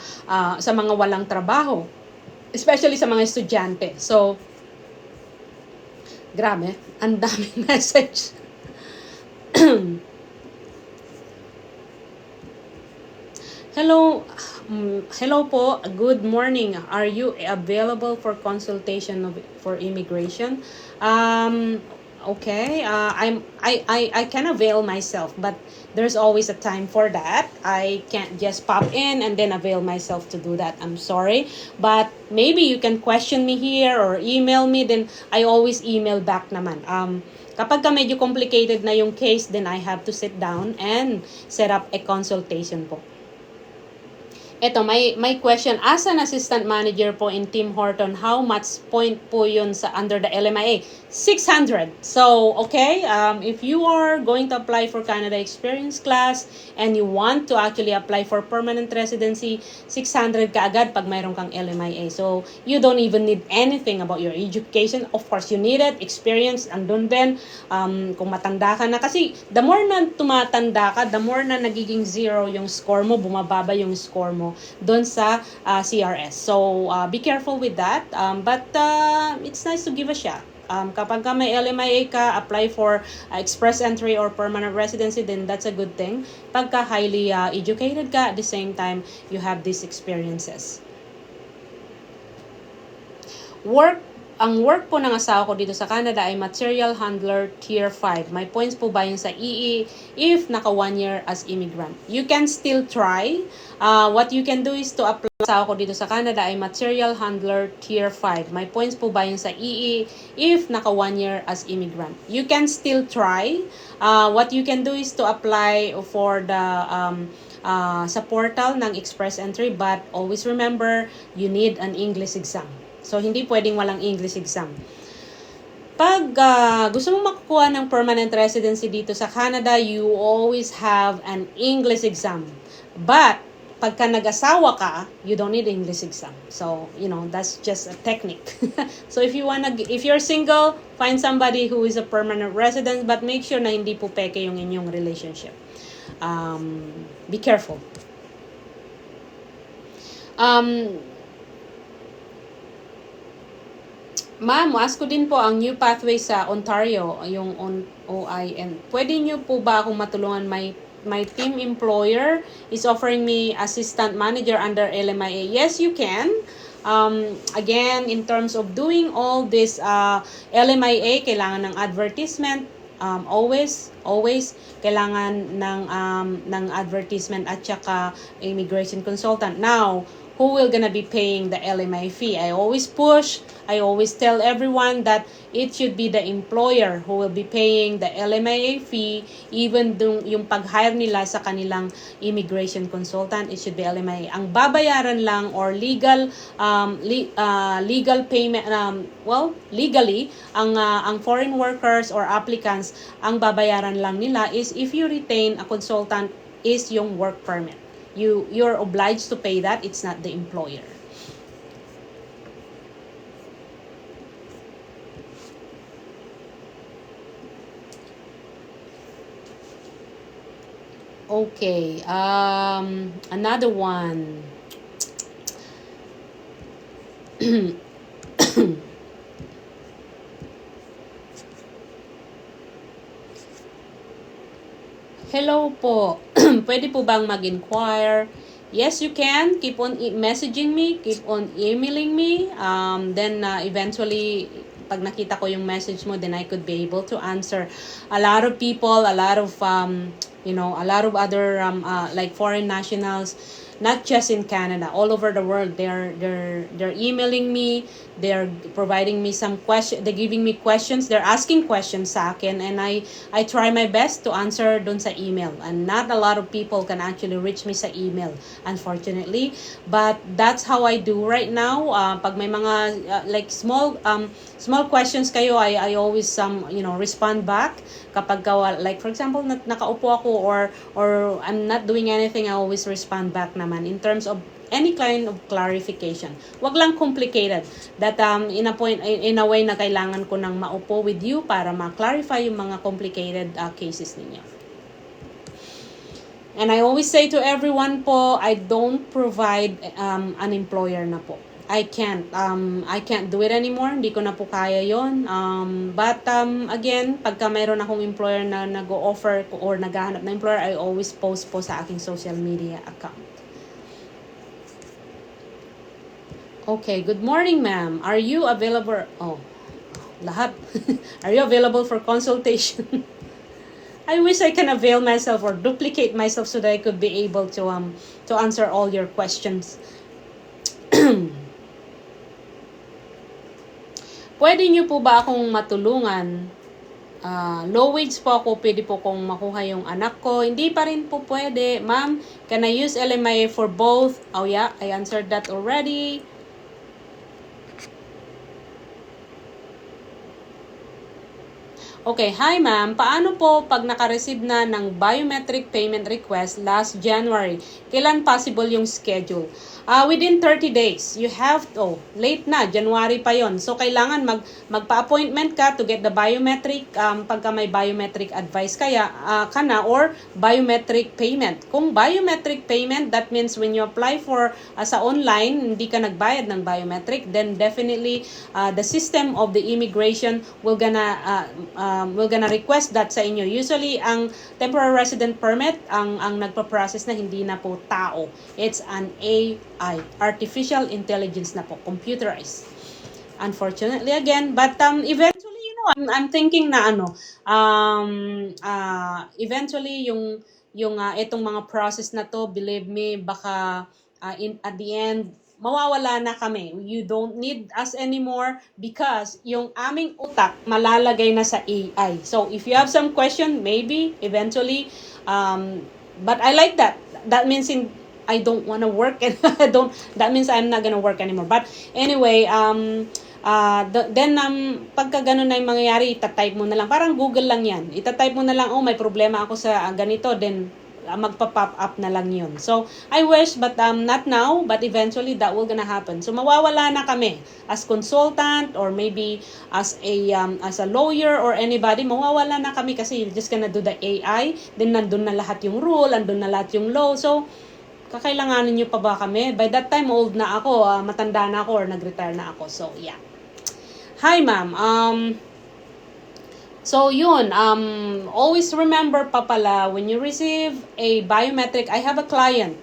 walang trabaho, especially sa mga estudyante. So, grabe, ang daming message. Hello po. Good morning. Are you available for consultation for immigration? Okay. I can avail myself, but there's always a time for that. I can't just pop in and then avail myself to do that. I'm sorry, but maybe you can question me here or email me. Then I always email back naman. Kapag medyo complicated na yung case, then I have to sit down and set up a consultation po. Ito, may question. As an assistant manager po in Tim Horton, how much point po yun sa under the LMIA? 600. So, okay, if you are going to apply for Canada Experience class and you want to actually apply for permanent residency, 600 ka agad pag mayroon kang LMIA. So, you don't even need anything about your education. Of course, you need it. Experience, andun din. Kung matanda ka na. Kasi, the more na tumatanda ka, the more na nagiging zero yung score mo, bumababa yung score mo doon sa CRS. So, be careful with that. But it's nice to give a shot. Kapag ka may LMIA ka, apply for express entry or permanent residency, then that's a good thing. Pagka highly educated ka, at the same time, you have these experiences. Ang work po ng asawa ko dito sa Canada ay material handler tier 5. May points po ba yun sa EE if naka 1 year as immigrant? You can still try. What you can do is to apply. Asawa ko dito sa Canada ay material handler tier 5. May points po ba yun sa EE if naka 1 year as immigrant? You can still try. What you can do is to apply for the sa portal ng express entry, but always remember you need an English exam. So, hindi pwedeng walang English exam. Pag gusto mong makukuha ng permanent residency dito sa Canada, you always have an English exam. But, pagka nag-asawa ka, you don't need English exam. So, that's just a technique. So, if you're single, find somebody who is a permanent resident, but make sure na hindi po peke yung inyong relationship. Be careful. Ma'am, ask ko din po ang new pathway sa Ontario, yung OIN. Pwede nyo po ba akong matulungan? My team employer is offering me assistant manager under LMIA. Yes, you can. Again, in terms of doing all this LMIA, kailangan ng advertisement. Always kailangan ng advertisement at saka immigration consultant. Now, who will gonna be paying the LMI fee? I always tell everyone that it should be the employer who will be paying the LMIA fee, even yung pag-hire nila sa kanilang immigration consultant, it should be LMIA. Ang babayaran lang or legal payment, legally, ang foreign workers or applicants, ang babayaran lang nila is if you retain a consultant is yung work permit. You're obliged to pay that. It's not the employer. Okay, another one. Hello po. Pwede po bang mag-inquire? Yes, you can. Keep on messaging me. Keep on emailing me. Then eventually, pag nakita ko yung message mo, then I could be able to answer. A lot of people, a lot of, a lot of other, like foreign nationals, not just in Canada, all over the world, they're emailing me, they're providing me some question, they're giving me questions, they're asking questions sa akin, and I try my best to answer dun sa email. And not a lot of people can actually reach me sa email, unfortunately, but that's how I do right now. Pag may mga like small questions kayo, I always respond back kapag like for example nakaupo ako or I'm not doing anything, I always respond back naman in terms of any kind of clarification. Wag lang complicated that in a way na kailangan ko nang maupo with you para ma-clarify yung mga complicated cases ninyo. And I always say to everyone po, I don't provide an employer na po. I can't do it anymore. Hindi ko na po kaya yon. But again, pagka mayroon akong employer na nag-o-offer or naghahanap na employer, I always post po sa aking social media account. Okay, good morning, ma'am. Are you available? Oh, lahat. Are you available for consultation? I wish I can avail myself or duplicate myself so that I could be able to answer all your questions. Pwede niyo po ba akong matulungan? Low wage po ako, pwede po kong makuha yung anak ko. Hindi pa rin po pwede. Ma'am, can I use LMIA for both? Oh yeah, I answered that already. Okay, hi ma'am. Paano po pag naka-receive na ng biometric payment request last January? Kailan possible yung schedule? Within 30 days, you have to, late na, January pa yon. So, kailangan magpa-appointment ka to get the biometric, pagka may biometric advice ka na, or biometric payment. Kung biometric payment, that means when you apply for sa online, hindi ka nagbayad ng biometric, then definitely the system of the immigration will gonna request that sa inyo. Usually, ang temporary resident permit, ang nagpa-process na hindi na po tao. It's an AI, artificial intelligence na po, computerized. Unfortunately again, but eventually, I'm thinking na eventually yung itong mga process na to, believe me, baka at the end mawawala na kami. You don't need us anymore because yung aming utak malalagay na sa AI. So if you have some question, maybe eventually, but I like that. That means I don't want to work and that means I'm not gonna work anymore. But anyway, then pagka ganun na yung mangyayari, itatype mo na lang. Parang Google lang yan. Itatype mo na lang, may problema ako sa ganito, then magpa-pop up na lang yun. So, I wish, but not now, but eventually that will gonna happen. So, mawawala na kami as consultant or maybe as a lawyer or anybody, mawawala na kami kasi you're just gonna do the AI, then nandun na lahat yung rule, nandun na lahat yung law. So, kakailanganin nyo pa ba kami? By that time, old na ako, matanda na ako or nag-retire na ako. So, yeah. Hi, ma'am. So, yun. Always remember pa pala, when you receive a biometric, I have a client,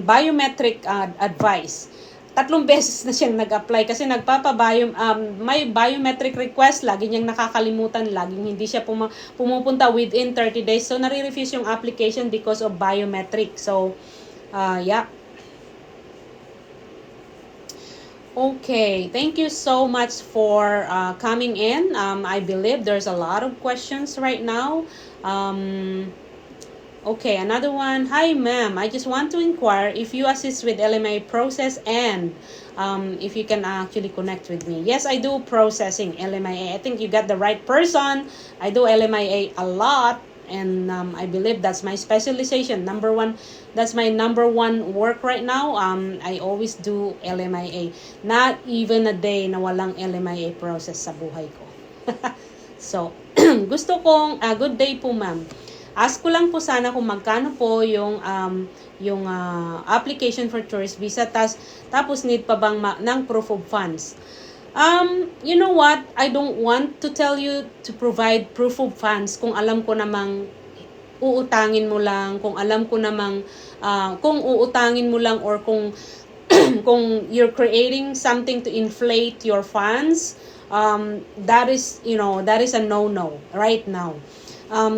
biometric advice. 3 beses na siyang nag-apply kasi may biometric request, lagi niyang nakakalimutan, laging hindi siya pumupunta within 30 days. So, nare-refuse yung application because of biometric. So, yeah. Okay, thank you so much for coming in. I believe there's a lot of questions right now. Okay, another one. Hi, ma'am. I just want to inquire if you assist with LMIA process and if you can actually connect with me. Yes, I do processing LMIA. I think you got the right person. I do LMIA a lot. And I believe that's my specialization. That's my number one work right now. I always do LMIA. Not even a day na walang LMIA process sa buhay ko. So, gusto kong, good day po ma'am. Ask ko lang po sana kung magkano po yung application for tourist visa, tapos need pa bang ng proof of funds. You know what? I don't want to tell you to provide proof of funds kung alam ko namang uutangin mo lang, kung alam ko namang kung uutangin mo lang, or kung kung you're creating something to inflate your funds, that is a no-no right now.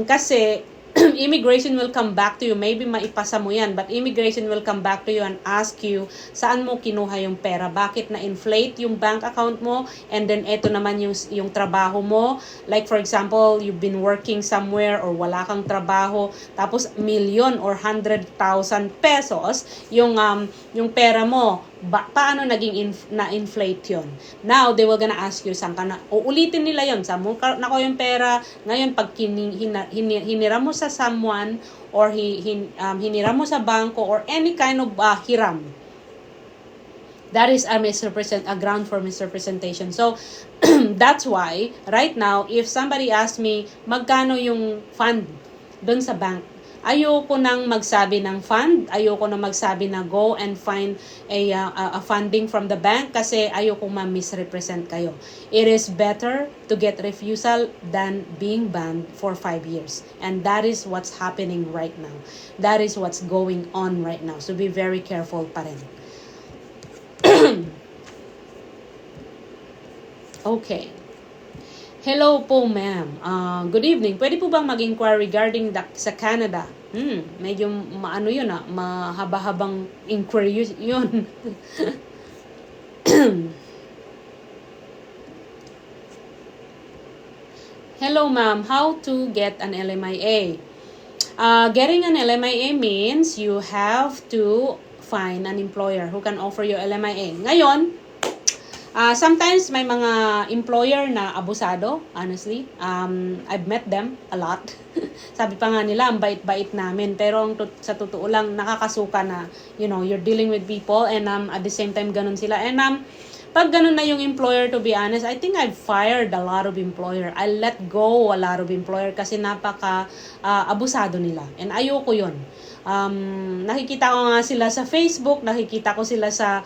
Kasi immigration will come back to you. Maybe maipasa mo yan, but immigration will come back to you and ask you, saan mo kinuha yung pera? Bakit na-inflate yung bank account mo? And then, eto naman yung trabaho mo. Like, for example, you've been working somewhere or wala kang trabaho, tapos million or 100,000 pesos yung pera mo. Paano naging na-inflate yun? Now, they will gonna ask you, saan ka na? Uulitin nila yun. Saan mo nako yung pera? Ngayon, pag hinira mo sa someone, or hinira mo sa bangko, or any kind of hiram, that is a ground for misrepresentation. So, that's why, right now, if somebody asks me, magkano yung fund dun sa bank, ayoko nang magsabi ng fund, ayoko nang magsabi na go and find a funding from the bank, kasi ayoko ma-misrepresent kayo. It is better to get refusal than being banned for 5 years. And that is what's happening right now. That is what's going on right now. So be very careful pa rin. Okay. Hello po, ma'am. Good evening. Pwede po bang mag-inquire regarding sa Canada? Medyo maano yun mahaba-habang inquiry yun. Hello, ma'am. How to get an LMIA? Getting an LMIA means you have to find an employer who can offer you LMIA. Ngayon, sometimes may mga employer na abusado, honestly. I've met them a lot. Sabi pa nga nila, ang bait-bait namin. Pero sa totoo lang, nakakasuka na, you're dealing with people, and at the same time, ganun sila. And pag ganun na yung employer, to be honest, I think I've fired a lot of employer. I let go a lot of employer kasi napaka abusado nila. And ayoko yun. Nakikita ko nga sila sa Facebook, nakikita ko sila sa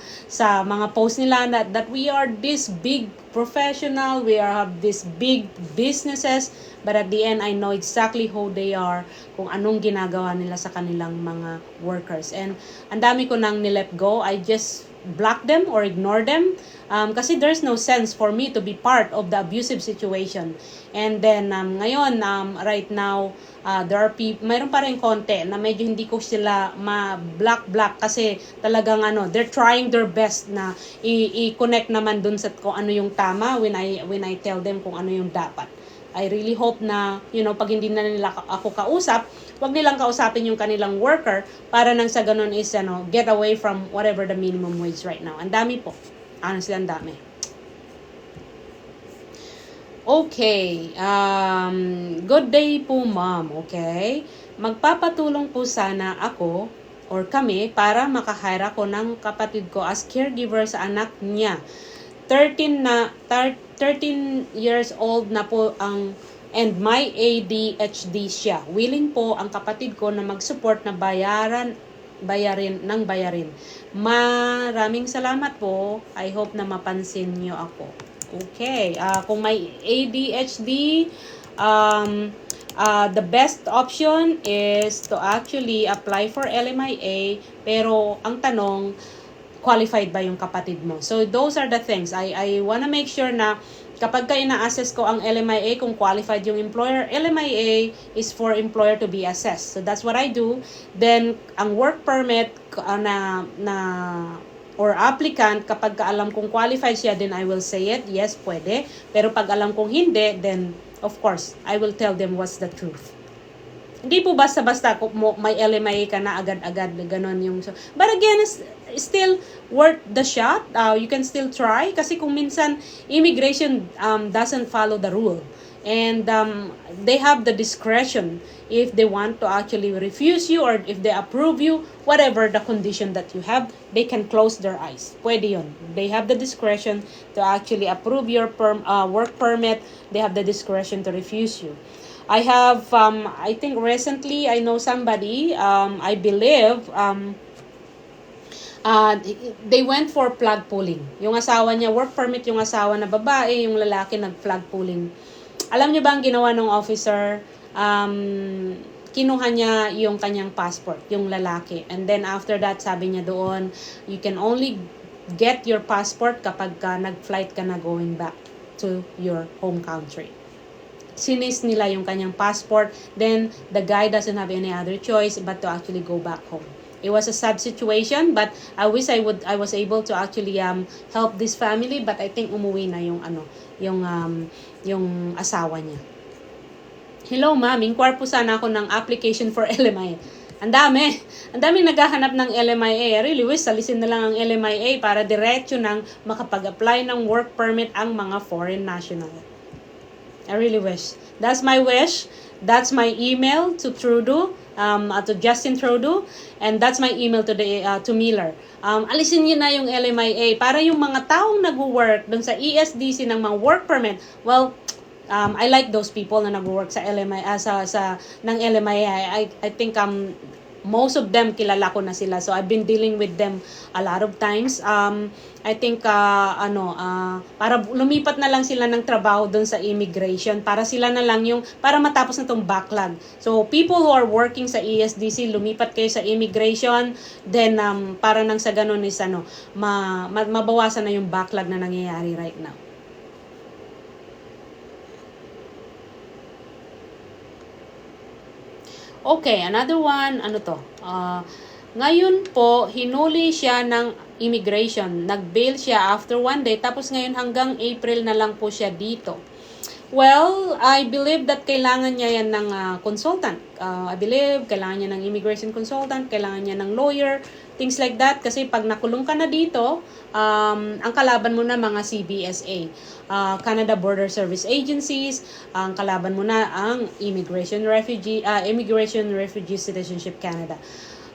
mga post nila that we are this big professional, we have this big businesses, but at the end, I know exactly who they are, kung anong ginagawa nila sa kanilang mga workers. And ang dami ko nang nilet go. I just block them or ignore them, kasi there's no sense for me to be part of the abusive situation. And then ngayon, right now, mayroon pa rin konti na medyo hindi ko sila ma-block kasi talagang they're trying their best na i-connect naman dun sa kung ano yung tama when I tell them kung ano yung dapat. I really hope na, pag hindi na nila ako kausap, wag nilang kausapin yung kanilang worker para nang sa ganun is, get away from whatever the minimum wage right now. Ang dami po. Honestly, ang dami. Okay. Good day po, ma'am. Okay. Magpapatulong po sana ako or kami para makahire ako ng kapatid ko as caregiver sa anak niya. 13 years old na po and may ADHD siya. Willing po ang kapatid ko na mag-support na bayarin. Maraming salamat po. I hope na mapansin niyo ako. Okay. Kung may ADHD, the best option is to actually apply for LMIA, pero ang tanong, qualified ba yung kapatid mo? So those are the things. I wanna make sure na kapag ka ina-assess ko ang LMIA, kung qualified yung employer, LMIA is for employer to be assessed. So that's what I do. Then ang work permit or applicant, kapag alam kong qualified siya, then I will say it, yes, pwede. Pero pag alam kong hindi, then of course, I will tell them what's the truth. Hindi po basta-basta kung may LMIA ka na agad-agad, ganon yung... But again, still worth the shot. You can still try. Kasi kung minsan, immigration doesn't follow the rule. And they have the discretion if they want to actually refuse you or if they approve you, whatever the condition that you have, they can close their eyes. Pwede yun. They have the discretion to actually approve your work permit. They have the discretion to refuse you. I have, I think recently, I know somebody, I believe, they went for plug pulling. Yung asawa niya, work permit yung asawa na babae, yung lalaki nag-plug pulling. Alam niyo ba ang ginawa ng officer? Kinuha niya yung kanyang passport, yung lalaki. And then after that, sabi niya doon, you can only get your passport kapag nag-flight ka na going back to your home country. Sinis nila yung kanyang passport, then the guy doesn't have any other choice but to actually go back home. It was a sad situation, but I wish I was able to actually help this family, but I think umuwi na yung yung asawa niya. Hello ma'am, inquire po sana ako ng application for LMIA. Ang daming naghahanap ng LMIA. I really wish salisin na lang ang LMIA para diretso nang makapag-apply ng work permit ang mga foreign national. I really wish. That's my wish. That's my email to Trudeau, to Justin Trudeau, and that's my email to Miller. Alisin niyo na yung LMIA para yung mga taong nag-work doon sa ESDC ng mga work permit. Well, I like those people na nag-work sa LMIA ng LMIA. I think most of them kilala ko na sila. So I've been dealing with them a lot of times. I think para lumipat na lang sila ng trabaho doon sa immigration para sila na lang yung para matapos na tong backlog. So people who are working sa ESDC, lumipat kayo sa immigration, then para nang sa ganun is mabawasan na yung backlog na nangyayari right now. Okay, another one, ngayon po, hinuli siya ng immigration. Nag-bail siya after 1 day, tapos ngayon hanggang April na lang po siya dito. Well, I believe that kailangan niya yan ng consultant. I believe kailangan niya ng immigration consultant, kailangan niya ng lawyer, things like that. Kasi pag nakulong ka na dito, ang kalaban mo na mga CBSA, Canada Border Service Agencies, ang kalaban mo na ang Immigration Refugee Citizenship Canada.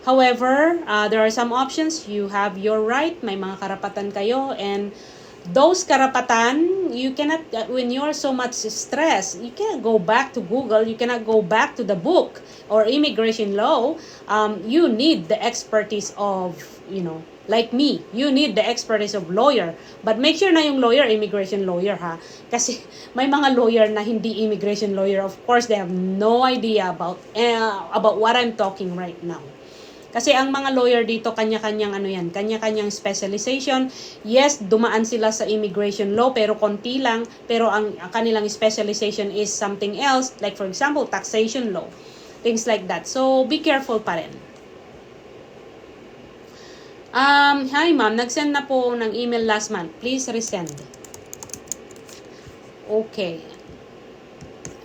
However, there are some options. You have your right, may mga karapatan kayo, and those karapatan, you cannot, when you're so much stressed, you cannot go back to Google, you cannot go back to the book or immigration law. You need the expertise of, like me, you need the expertise of lawyer. But make sure na yung lawyer, immigration lawyer ha. Kasi may mga lawyer na hindi immigration lawyer. Of course, they have no idea about what I'm talking right now. Kasi ang mga lawyer dito, kanya-kanyang kanya-kanyang specialization. Yes, dumaan sila sa immigration law, pero konti lang. Pero ang kanilang specialization is something else. Like for example, taxation law. Things like that. So, be careful pa rin. Hi ma'am, nag-send na po ng email last month. Please resend. Okay.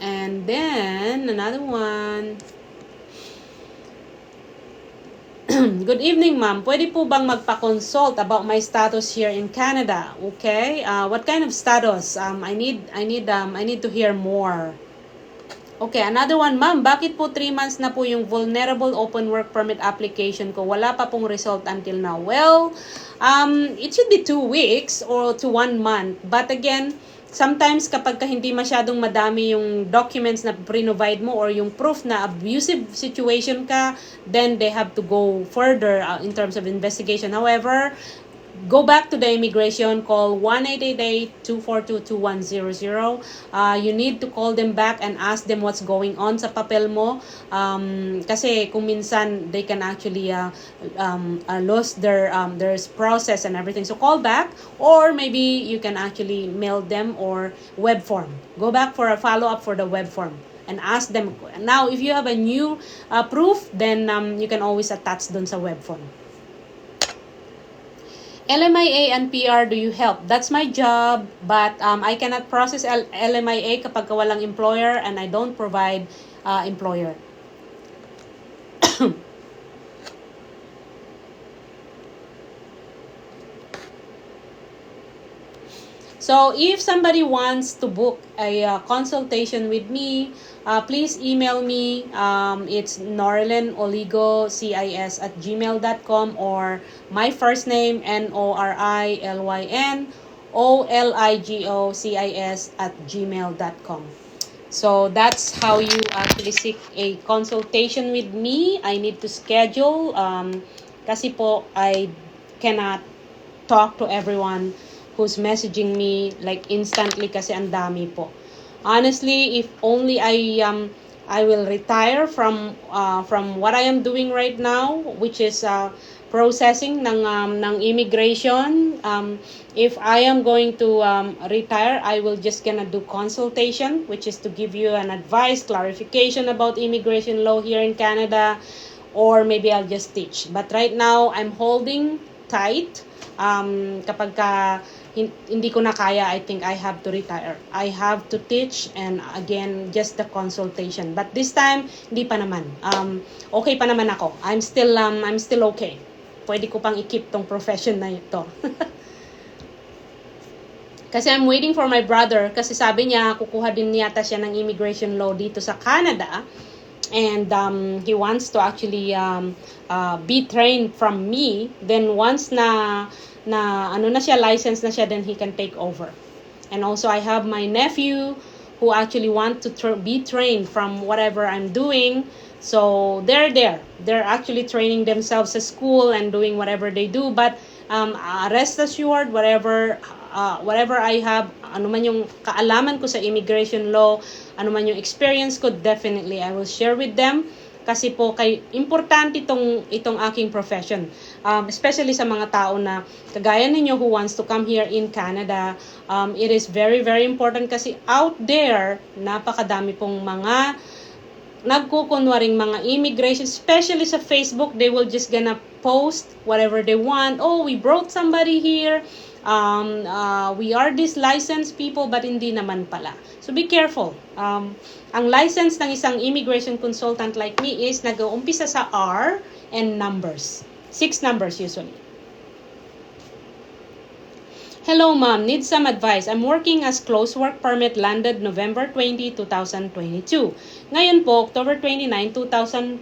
And then, another one. Good evening, ma'am. Pwede po bang magpa-consult about my status here in Canada? Okay. What kind of status? I need to hear more. Okay, another one, ma'am. Bakit po 3 months na po yung vulnerable open work permit application ko? Wala pa pong result until now. Well, it should be 2 weeks or to 1 month. But again, sometimes kapag hindi masyadong madami yung documents na pre-provide mo or yung proof na abusive situation ka, then they have to go further in terms of investigation. However, go back to the immigration, call 1-888-242-2100. You need to call them back and ask them what's going on sa papel mo. Kasi kung minsan, they can actually lose their process and everything. So call back, or maybe you can actually mail them or web form. Go back for a follow-up for the web form and ask them. Now, if you have a new proof, then you can always attach dun sa web form. LMIA and PR, do you help? That's my job, but I cannot process LMIA kapag walang employer, and I don't provide employer. So, if somebody wants to book a consultation with me, please email me. It's norlinoligocis@gmail.com, or my first name, NORILYNOLIGOCIS@gmail.com. So that's how you actually seek a consultation with me. I need to schedule kasi po I cannot talk to everyone who's messaging me like instantly kasi ang dami po. Honestly, if only I will retire from what I am doing right now, which is processing ng immigration. If I am going to retire, I will just gonna do consultation, which is to give you an advice, clarification about immigration law here in Canada, or maybe I'll just teach. But right now, I'm holding tight. Kapag hindi ko na kaya, I think I have to retire. I have to teach and again, just the consultation. But this time, hindi pa naman. Okay pa naman ako. I'm still okay. Pwede ko pang i-keep tong profession na ito. Kasi I'm waiting for my brother kasi sabi niya kukuha din yata siya ng immigration law dito sa Canada and he wants to actually be trained from me. Then once na ano na siya, license na siya, then he can take over. And also I have my nephew who actually want to be trained from whatever I'm doing. So they're there. They're actually training themselves at school and doing whatever they do. But rest assured, whatever I have, ano man yung kaalaman ko sa immigration law, ano man yung experience ko, definitely I will share with them. Kasi po importante itong aking profession. Especially sa mga tao na kagaya ninyo who wants to come here in Canada. It is very, very important kasi out there, napakadami pong mga nagkukunwaring mga immigration, especially sa Facebook, they will just gonna post whatever they want. Oh, we brought somebody here. We are these licensed people, but hindi naman pala. So be careful. Ang license ng isang immigration consultant like me is nag-uumpisa sa R and numbers. 6 numbers usually. Hello ma'am, need some advice. I'm working as closed work permit landed November 20, 2022. Ngayon po, October 29, 2023,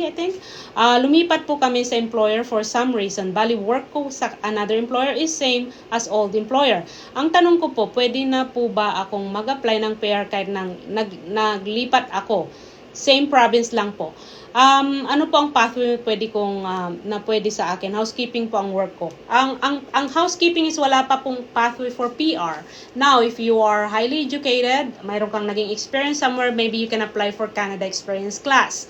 I think. Lumipat po kami sa employer for some reason. Bali, work ko sa another employer is same as old employer. Ang tanong ko po, pwede na po ba akong mag-apply ng PR kahit naglipat ako? Same province lang po. Ano po ang pathway na pwede sa akin? Housekeeping po ang work ko. Ang housekeeping is wala pa pong pathway for PR. Now, if you are highly educated, mayroon kang naging experience somewhere, maybe you can apply for Canada Experience Class.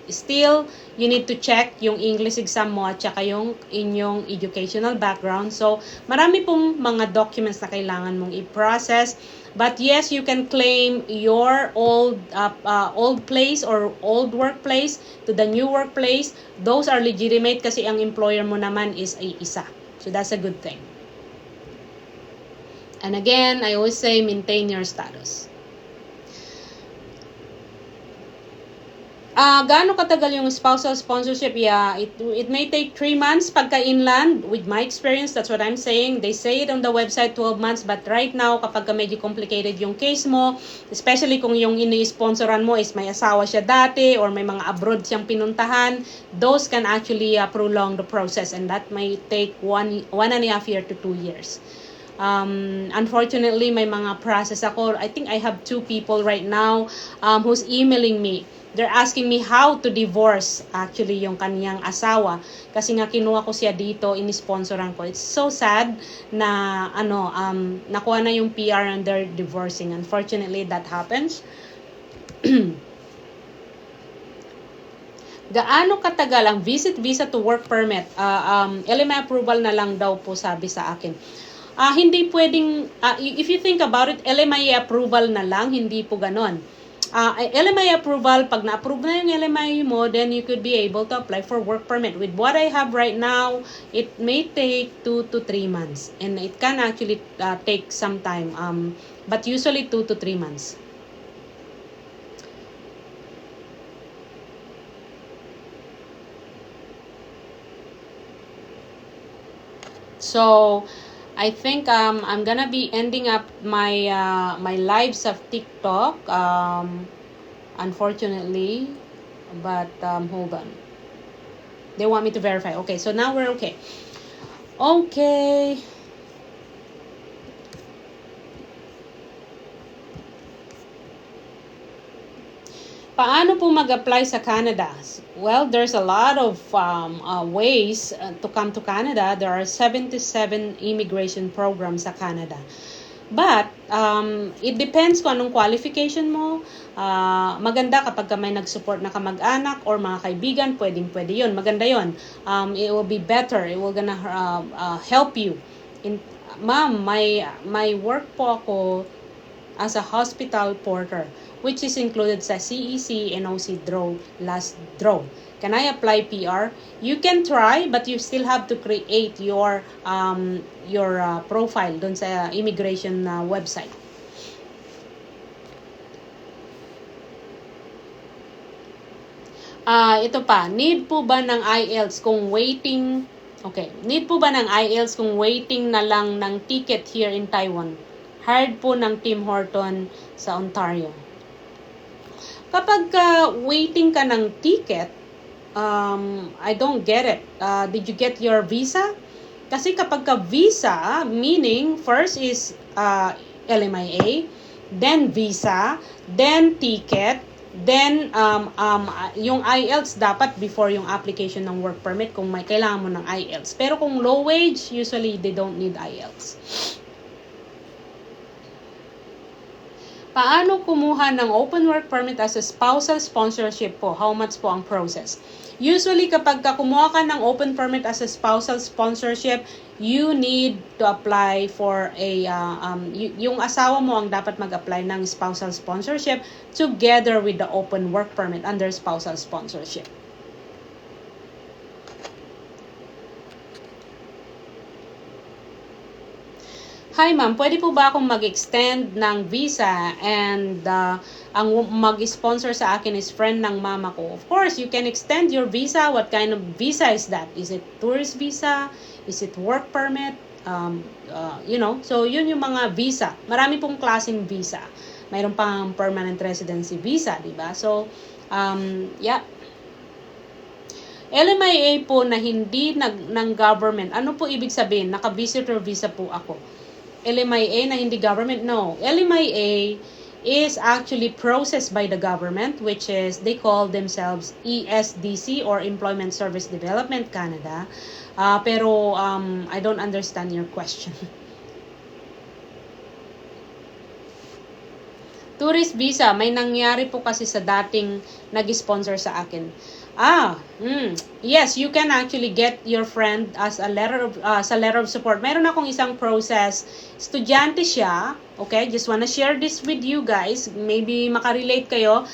Still, you need to check yung English exam mo at saka yung inyong educational background. So, marami pong mga documents na kailangan mong i-process. But yes, you can claim your old place or old workplace to the new workplace. Those are legitimate kasi ang employer mo naman is isa. So that's a good thing. And again, I always say maintain your status. Gaano katagal yung spousal sponsorship? Yeah, it may take 3 months pagka inland. With my experience, that's what I'm saying. They say it on the website 12 months, but right now, kapag medyo complicated yung case mo, especially kung yung ini-sponsoran mo is may asawa siya dati or may mga abroad siyang pinuntahan, those can actually prolong the process and that may take 1.5 years to 2 years. Unfortunately, may mga process ako. I think I have 2 people right now who's emailing me. They're asking me how to divorce actually yung kaniyang asawa kasi nga kinuha ko siya dito, ini-sponsoran ko. It's so sad na nakuha na yung PR and they're divorcing. Unfortunately, that happens. Gaano katagal ang visit visa to work permit? LMI approval na lang daw po sabi sa akin. Hindi pwedeng, if you think about it, LMI approval na lang, hindi po ganon. LMI approval, pag na-approve na yung LMI mo, then you could be able to apply for work permit. With what I have right now, it may take 2 to 3 months. And it can actually take some time. But usually 2 to 3 months. So, I think I'm gonna be ending up my my lives of TikTok, unfortunately, but hold on. They want me to verify. Okay, so now we're okay. Okay. Paano po mag-apply sa Canada? Well, there's a lot of ways to come to Canada. There are 77 immigration programs sa Canada. But, it depends kung anong qualification mo. Maganda kapag may nag-support na kamag-anak or mga kaibigan, pwede yun. Maganda yun. It will be better. It will gonna help you. Ma'am, may work po ako as a hospital porter, which is included sa CEC and OC draw, last draw. Can I apply PR? You can try, but you still have to create your profile dun sa immigration website. Ito pa, need po ba ng IELTS kung waiting? Okay, need po ba ng IELTS kung waiting na lang ng ticket here in Taiwan? Hired po ng Tim Horton sa Ontario. Kapag waiting ka ng ticket, I don't get it. Did you get your visa? Kasi kapag ka visa, meaning first is LMIA, then visa, then ticket, then yung IELTS dapat before yung application ng work permit kung may kailangan mo ng IELTS. Pero kung low wage, usually they don't need IELTS. Paano kumuha ng open work permit as a spousal sponsorship po? How much po ang process? Usually, kapag kumuha ka ng open permit as a spousal sponsorship, you need to apply for a, yung asawa mo ang dapat mag-apply ng spousal sponsorship together with the open work permit under spousal sponsorship. Hi ma'am, pwede po ba akong mag-extend ng visa and ang mag-sponsor sa akin is friend ng mama ko? Of course, you can extend your visa. What kind of visa is that? Is it tourist visa? Is it work permit? So yun yung mga visa. Marami pong klaseng visa. Mayroon pang permanent residency visa, di ba? So, yeah. LMIA po na hindi ng government. Ano po ibig sabihin? Naka-visitor visa po ako. LMIA na hindi government? No. LMIA is actually processed by the government, which is, they call themselves ESDC or Employment Service Development Canada. Pero I don't understand your question. Tourist visa, may nangyari po kasi sa dating nag-sponsor sa akin. Yes, you can actually get your friend as a letter of support. Meron akong isang process. Estudyante siya. Okay, just wanna share this with you guys. Maybe makarelate kayo.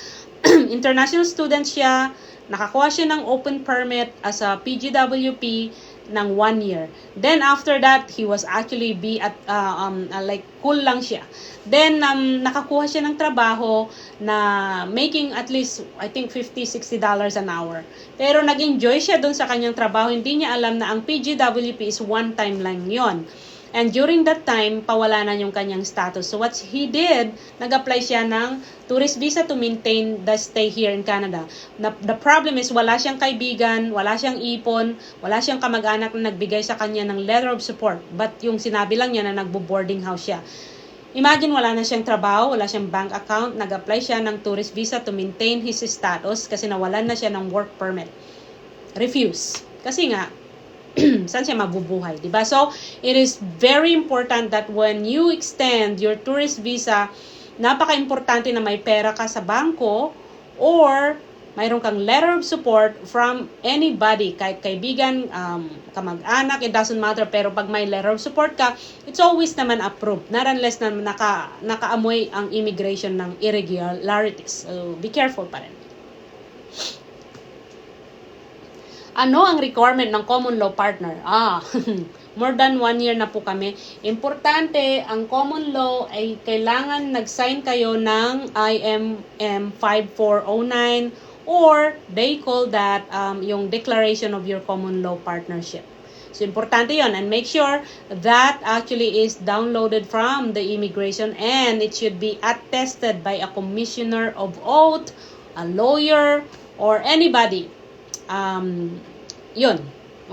International student siya. Nakakuha siya ng open permit as a PGWP ng 1 year. Then after that, he was actually like cool lang siya. Then nakakuha siya ng trabaho na making at least I think $50-60 an hour. Pero nag-enjoy siya doon sa kanyang trabaho. Hindi niya alam na ang PGWP is one time lang 'yon. And during that time, pawala na yung kanyang status. So what he did, nag-apply siya ng tourist visa to maintain the stay here in Canada. The problem is wala siyang kaibigan, wala siyang ipon, wala siyang kamag-anak na nagbigay sa kanya ng letter of support. But yung sinabi lang niya na nagbo-boarding house siya. Imagine wala na siyang trabaho, wala siyang bank account, nag-apply siya ng tourist visa to maintain his status kasi nawalan na siya ng work permit. Refuse. Kasi nga, saan siya mabubuhay, diba? So, it is very important that when you extend your tourist visa, napaka-importante na may pera ka sa bangko or mayroon kang letter of support from anybody, kahit kaibigan, kamag-anak, it doesn't matter. Pero pag may letter of support ka, it's always naman approved. Not unless na nakaamoy ang immigration ng irregularities. So, be careful pa rin. Ano ang requirement ng common law partner? More than 1 year na po kami. Importante, ang common law ay kailangan nag-sign kayo ng IMM 5409 or they call that yung declaration of your common law partnership. So, importante yon, and make sure that actually is downloaded from the immigration and it should be attested by a commissioner of oath, a lawyer, or anybody. Yun.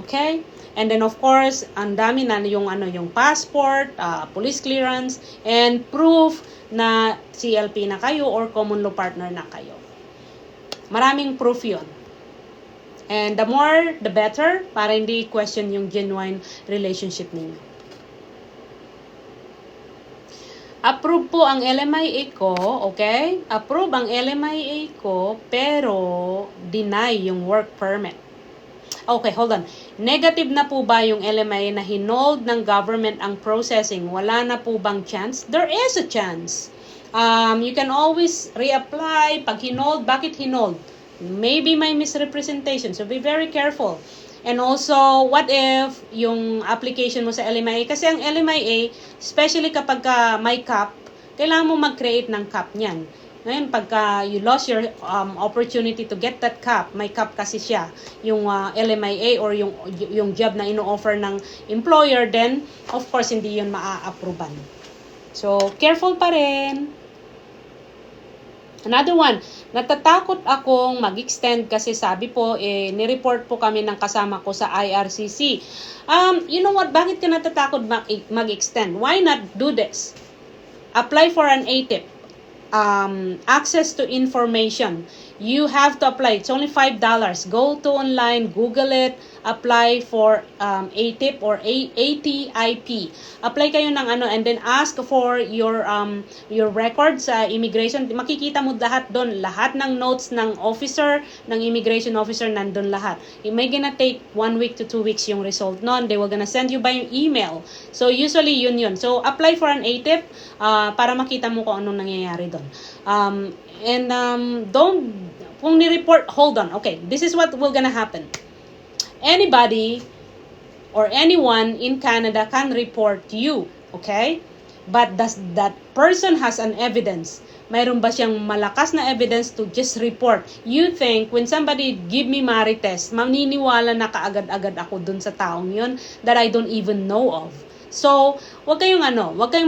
Okay? And then of course, ang dami na yung passport, police clearance, and proof na CLP na kayo or common law partner na kayo. Maraming proof yun. And the more, the better, para hindi question yung genuine relationship ninyo. Approve po ang LMIA ko, okay? Approve ang LMIA ko, pero deny yung work permit. Okay, hold on. Negative na po ba yung LMIA na hinold ng government ang processing? Wala na po bang chance? There is a chance. You can always reapply. Pag hinold, bakit hinold? Maybe may misrepresentation. So be very careful. And also, what if yung application mo sa LMIA? Kasi ang LMIA, especially kapag may cap, kailangan mo mag-create ng cap niyan. Ngayon, pagka you lost your opportunity to get that cap, may cap kasi siya, yung LMIA or yung job na ino-offer ng employer, then, of course, hindi yun maa-approvean. So, careful pa rin. Another one, natatakot akong mag-extend kasi sabi po, nireport po kami ng kasama ko sa IRCC. You know what, bakit ka natatakot mag-extend? Why not do this? Apply for an ATIP. Access to information. You have to apply. It's only $5. Go to online, Google it, apply for ATIP or ATIP. Apply kayo ng and then ask for your records sa immigration. Makikita mo lahat doon, lahat ng notes ng officer, ng immigration officer, nandun lahat. It may gonna take 1 week to 2 weeks yung result nun. They will gonna send you by email. So usually yun. So apply for an ATIP para makita mo kung anong nangyayari doon. Kung ni-report, hold on, okay, this is what will gonna happen. Anybody or anyone in Canada can report you, okay? But does that person has an evidence? Mayroon ba siyang malakas na evidence to just report? You think, when somebody give me marites, maniniwala na kaagad-agad ako dun sa taong yun that I don't even know of. So, wag kayong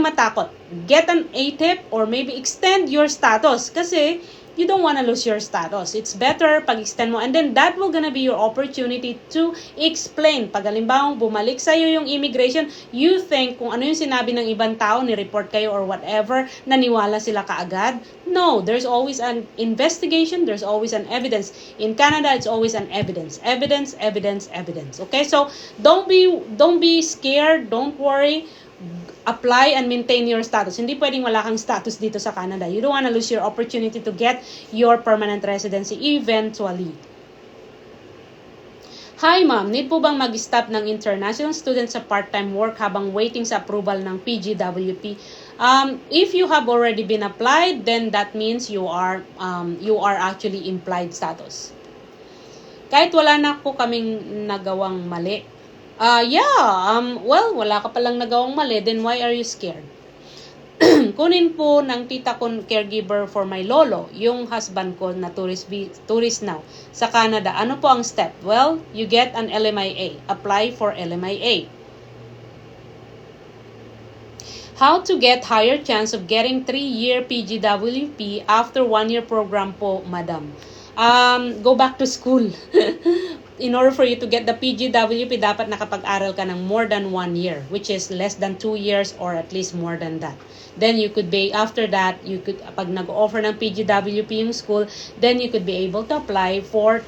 matakot. Get an ATIP or maybe extend your status kasi you don't want to lose your status. It's better pag-extend mo and then that will gonna be your opportunity to explain. Pag halimbawa bumalik sa'yo yung immigration, you think kung ano yung sinabi ng ibang tao, ni-report kayo or whatever, naniwala sila kaagad. No, there's always an investigation, there's always an evidence. In Canada, it's always an evidence. Evidence. Okay? So, don't be scared, don't worry. Apply and maintain your status. Hindi pwedeng wala kang status dito sa Canada. You don't want to lose your opportunity to get your permanent residency eventually. Hi ma'am, need po bang mag-stop ng international students sa part-time work habang waiting sa approval ng PGWP? If you have already been applied, then that means you are actually implied status. Kahit wala na po kaming nagawang mali. Well, wala ka palang nagawang mali, then why are you scared? Kunin po ng tita ko caregiver for my lolo, yung husband ko na tourist now, sa Canada. Ano po ang step? Well, you get an LMIA. Apply for LMIA. How to get higher chance of getting 3-year PGWP after 1-year program po, madam? Go back to school. In order for you to get the PGWP, dapat nakapag-aral ka ng more than 1 year, which is less than 2 years or at least more than that. Then you could be, after that, pag nag-offer ng PGWP yung school, then you could be able to apply for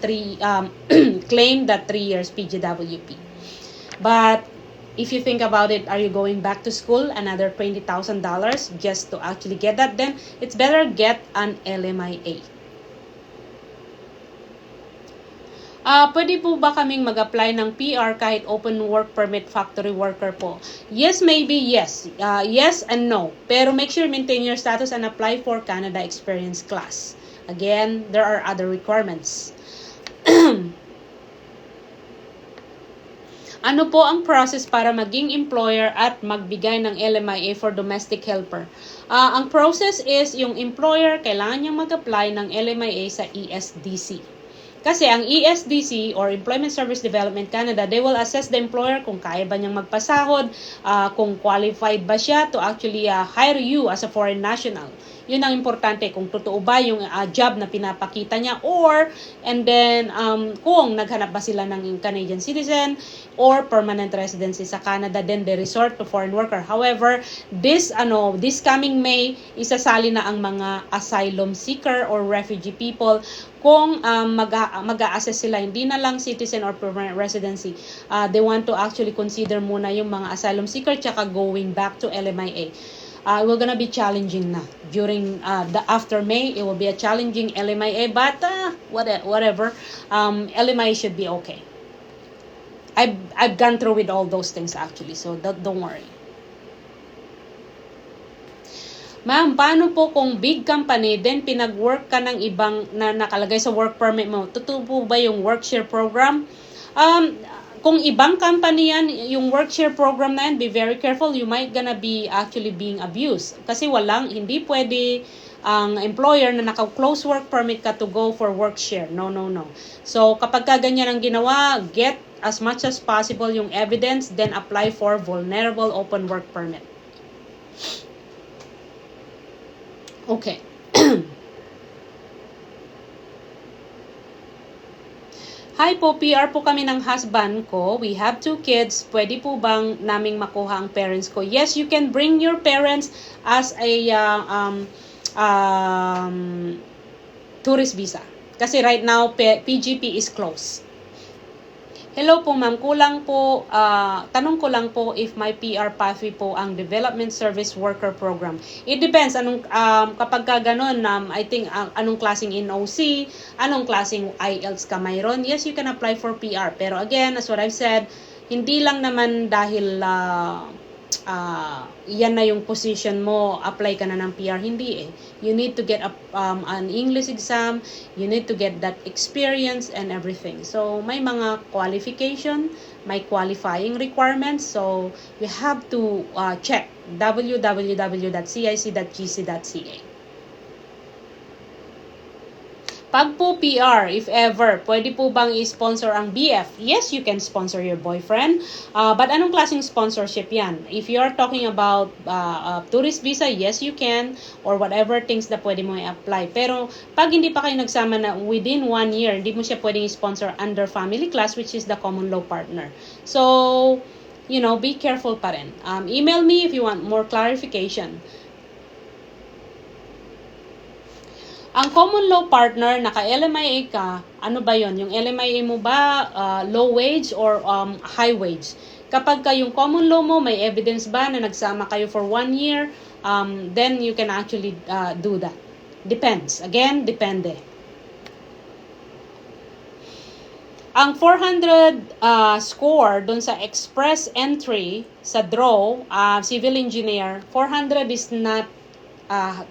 claim that 3 years PGWP. But if you think about it, are you going back to school another $20,000 just to actually get that? Then it's better get an LMIA. Pwede po ba kaming mag-apply ng PR kahit open work permit factory worker po? Yes, maybe, yes. Yes and no. Pero make sure maintain your status and apply for Canada Experience Class. Again, there are other requirements. Ano po ang process para maging employer at magbigay ng LMIA for domestic helper? Ang process is yung employer kailangan niyang mag-apply ng LMIA sa ESDC. Kasi ang ESDC or Employment Service Development Canada, they will assess the employer kung kaya ba niyang magpasahod, kung qualified ba siya to actually hire you as a foreign national. Yun ang importante, kung totoo ba yung job na pinapakita niya, or and then kung naghanap ba sila ng Canadian citizen or permanent residency sa Canada, then they resort to foreign worker. However, this coming May, isasali na ang mga asylum seeker or refugee people kung mag-a-assess sila, hindi na lang citizen or permanent residency. They want to actually consider muna yung mga asylum seeker tsaka going back to LMIA. We're gonna be challenging na during after May. It will be a challenging LMIA, but whatever. LMIA should be okay. I've gone through with all those things actually, so don't worry. Ma'am, paano po kung big company, then pinag-work ka ng ibang na nakalagay sa work permit mo? Totoo po ba yung work-share program? Kung ibang company yan, yung work-share program na yan, be very careful. You might gonna be actually being abused. Kasi hindi pwede ang employer na naka-close work permit ka to go for work-share. No. So, kapag ka ganyan ang ginawa, get as much as possible yung evidence, then apply for vulnerable open work permit. Okay. Hi po, PR po kami ng husband ko. We have 2 kids. Pwede po bang naming makuha ang parents ko? Yes, you can bring your parents as a tourist visa. Kasi right now, PGP is closed. Hello po ma'am, tanong ko lang po if my PR pathway po ang Development Service Worker Program. It depends kapag ka ganun, I think anong klaseng NOC, anong klaseng IELTS ka mayroon. Yes, you can apply for PR. Pero again, as what I've said, hindi lang naman dahil yan na yung position mo, apply ka na ng PR. Hindi eh. You need to get an English exam, you need to get that experience and everything. So, may mga qualification, may qualifying requirements. So, you have to check www.cic.gc.ca. Pag po PR, if ever, pwede po bang i-sponsor ang BF? Yes, you can sponsor your boyfriend. But anong klaseng sponsorship yan? If you are talking about tourist visa, yes, you can. Or whatever things na pwede mo i-apply. Pero pag hindi pa kayo nagsama na within 1 year, hindi mo siya pwedeng i-sponsor under family class, which is the common law partner. So, be careful pa rin. Email me if you want more clarification. Ang common law partner, naka-LMIA ka, ano ba yon? Yung LMIA mo ba low wage or high wage? Kapag ka yung common law mo, may evidence ba na nagsama kayo for 1 year, then you can actually do that. Depends. Again, depende. Ang 400 score dun sa express entry sa draw, civil engineer, 400 is not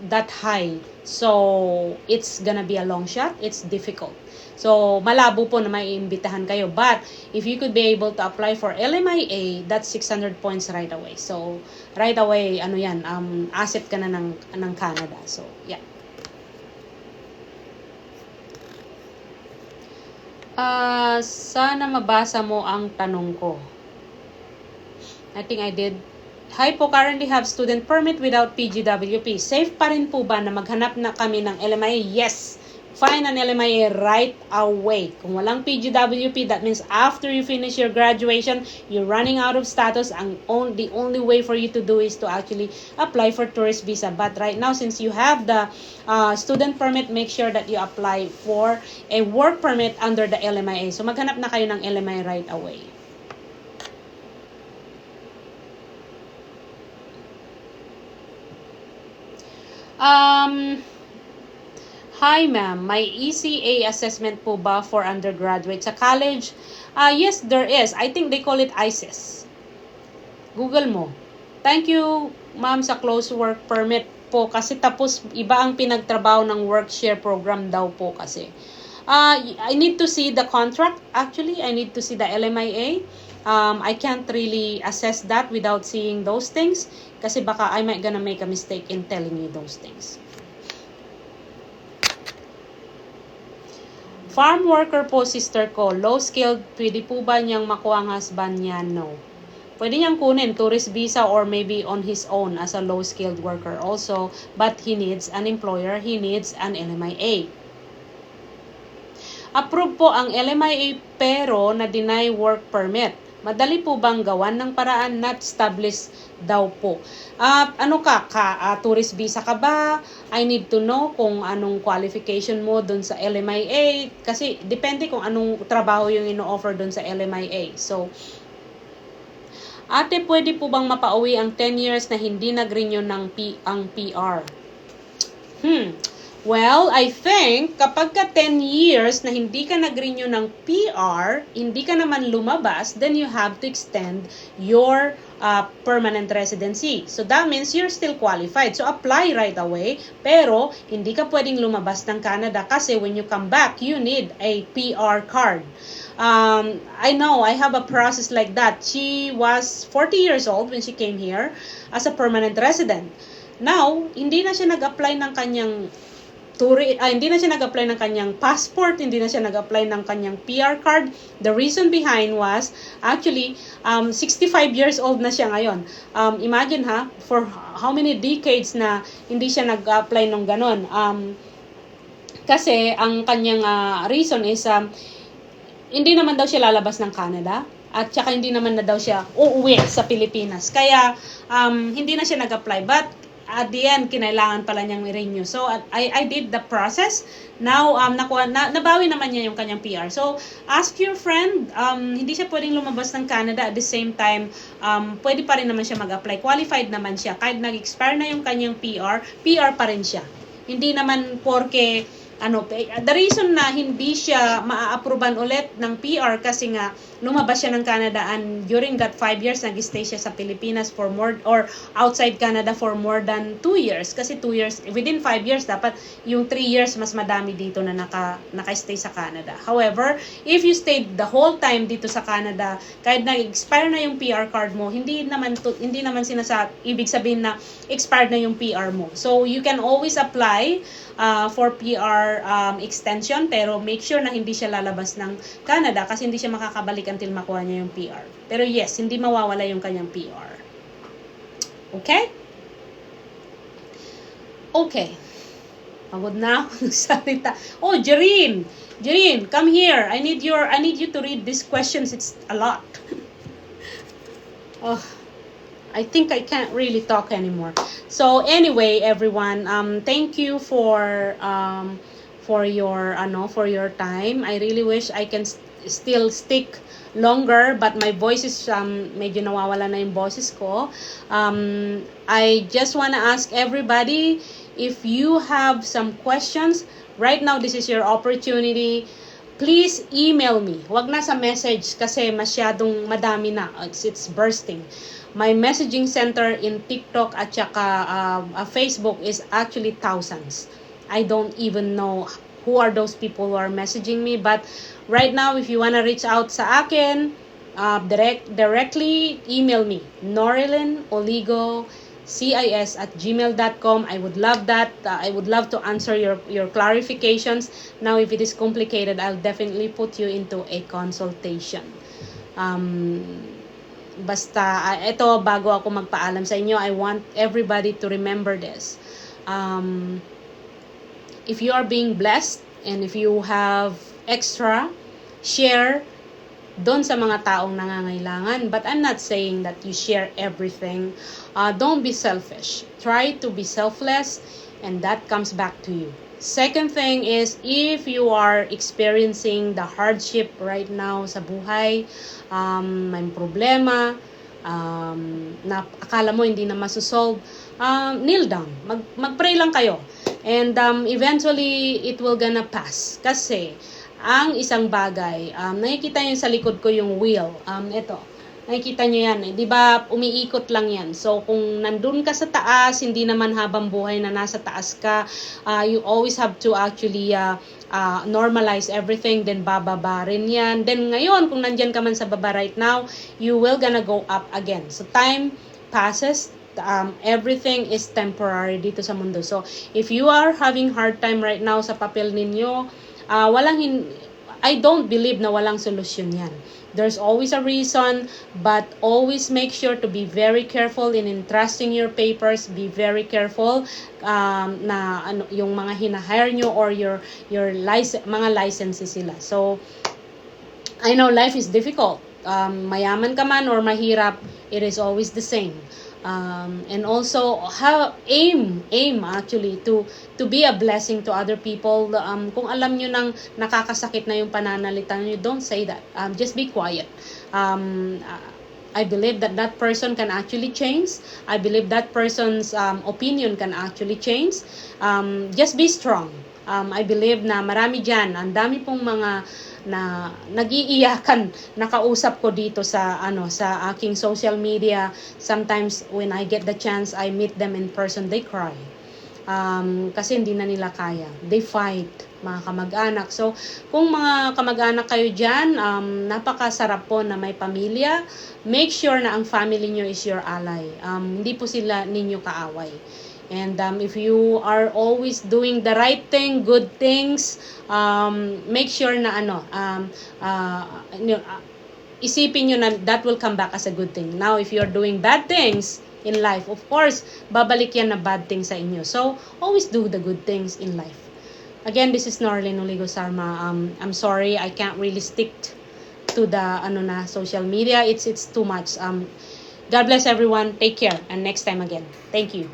that high. So, it's gonna be a long shot. It's difficult. So, malabo po na may imbitahan kayo. But, if you could be able to apply for LMIA, that's 600 points right away. So, right away, asset ka na ng Canada. So, yeah. Sana mabasa mo ang tanong ko. I think I did. Hi po, currently have student permit without PGWP. Safe pa rin po ba na maghanap na kami ng LMIA? Yes. Find an LMIA right away. Kung walang PGWP, that means after you finish your graduation, you're running out of status. The only way for you to do is to actually apply for tourist visa. But right now, since you have the student permit, make sure that you apply for a work permit under the LMIA. So maghanap na kayo ng LMIA right away. Hi ma'am, may ECA assessment po ba for undergraduate sa college? Yes, there is. I think they call it ISIS. Google mo. Thank you ma'am sa close work permit po kasi tapos iba ang pinagtrabaho ng work share program daw po kasi. I need to see the contract. Actually, I need to see the LMIA. I can't really assess that without seeing those things kasi baka I might gonna make a mistake in telling you those things. Farm worker po, sister ko, low skilled, pwede po ba niyang makuha ang husband niya? No. pwede niyang kunin tourist visa or maybe on his own as a low-skilled worker also. But he needs an employer, he needs an LMIA. Approve po ang LMIA pero na-deny work permit. Madali po bang gawan ng paraan? Not established daw po. Ano tourist visa ka ba? I need to know kung anong qualification mo dun sa LMIA. Kasi depende kung anong trabaho yung ino-offer dun sa LMIA. So, ate, pwede po bang mapauwi ang 10 years na hindi nag-renew ng ang PR? Well, I think kapag ka 10 years na hindi ka nag-renew ng PR, hindi ka naman lumabas, then you have to extend your permanent residency. So that means you're still qualified. So apply right away, pero hindi ka pwedeng lumabas ng Canada kasi when you come back, you need a PR card. I know, I have a process like that. She was 40 years old when she came here as a permanent resident. Now, hindi na siya nag-apply ng kanyang hindi na siya nag-apply ng kanyang passport, hindi na siya nag-apply ng kanyang PR card. The reason behind was, actually, 65 years old na siya ngayon. Imagine for how many decades na hindi siya nag-apply ng ganon. Kasi, ang kanyang reason is, hindi naman daw siya lalabas ng Canada. At saka hindi naman na daw siya uuwi sa Pilipinas. Kaya, hindi na siya nag-apply. But, at the end, kinailangan pala niyang i-renew. So, I did the process. Now, nabawi naman niya yung kanyang PR. So, ask your friend. Hindi siya pwedeng lumabas ng Canada. At the same time, pwede pa rin naman siya mag-apply. Qualified naman siya. Kahit nag-expire na yung kanyang PR pa rin siya. Hindi naman porke, the reason na hindi siya maa-approvean ulit ng PR kasi nga lumabas siya ng Canada and during that 5 years nag-stay siya sa Pilipinas for more or outside Canada for more than 2 years kasi 2 years within 5 years dapat yung 3 years mas madami dito na naka-stay sa Canada. However, if you stayed the whole time dito sa Canada kahit nag-expire na yung PR card mo, hindi naman ibig sabihin na expired na yung PR mo. So you can always apply for PR extension pero make sure na hindi siya lalabas ng Canada kasi hindi siya makakabalik until makuha niya yung PR. Pero yes, hindi mawawala yung kanyang PR. Okay? Okay. Pagod na ako nagsalita. Oh, Jereen, come here. I need you to read these questions. It's a lot. Oh, I think I can't really talk anymore. So anyway, everyone, thank you for your time. I really wish I can still stick longer, but my voice is medyo nawawala na yung boses ko. I just wanna ask everybody if you have some questions. Right now, this is your opportunity. Please email me. Wag na sa message kasi masyadong madami na. It's bursting. My messaging center in TikTok at saka Facebook is actually thousands. I don't even know who are those people who are messaging me. But right now, if you wanna reach out sa akin, directly email me. norelinoligocis@gmail.com. I would love that. I would love to answer your clarifications. Now, if it is complicated, I'll definitely put you into a consultation. Basta, ito, bago ako magpaalam sa inyo, I want everybody to remember this. If you are being blessed, and if you have extra, share doon sa mga taong nangangailangan. But I'm not saying that you share everything. Don't be selfish. Try to be selfless, and that comes back to you. Second thing is, if you are experiencing the hardship right now sa buhay, may problema, na akala mo hindi na masosolve, kneel down. Mag-pray lang kayo. And eventually, it will gonna pass. Kasi, ang isang bagay, nakikita nyo sa likod ko yung wheel. Ito, nakikita nyo yan. Di ba, umiikot lang yan. So, kung nandun ka sa taas, hindi naman habang buhay na nasa taas ka, you always have to actually normalize everything, then bababa rin yan. Then ngayon, kung nandyan ka man sa baba right now, you will gonna go up again. So, time passes. Everything is temporary dito sa mundo. So, if you are having hard time right now sa papel ninyo, I don't believe na walang solusyon yan. There's always a reason, but always make sure to be very careful in entrusting your papers. Be very careful na yung mga hina-hire nyo or your mga licenses sila. So, I know life is difficult. Mayaman ka man or mahirap, it is always the same. And also aim actually to be a blessing to other people. Kung alam nyo nang nakakasakit na yung pananalita nyo, don't say that. Just be quiet. I believe that person can actually change. I believe that person's opinion can actually change. Just be strong. I believe na marami dyan, ang dami pong mga na nagiiyakan nakausap ko dito sa sa aking social media. Sometimes when I get the chance, I meet them in person, they cry. Kasi hindi na nila kaya. They fight, mga kamag-anak. So, kung mga kamag-anak kayo dyan, napakasarap po na may pamilya. Make sure na ang family nyo is your ally. Hindi po sila ninyo kaaway. And if you are always doing the right thing, good things, make sure na isipin nyo na that will come back as a good thing. Now, if you're doing bad things in life, of course, babalik yan na bad things sa inyo. So, always do the good things in life. Again, this is Norlyn Oligo Sarma. I'm sorry, I can't really stick to the social media. It's too much. God bless everyone. Take care. And next time again. Thank you.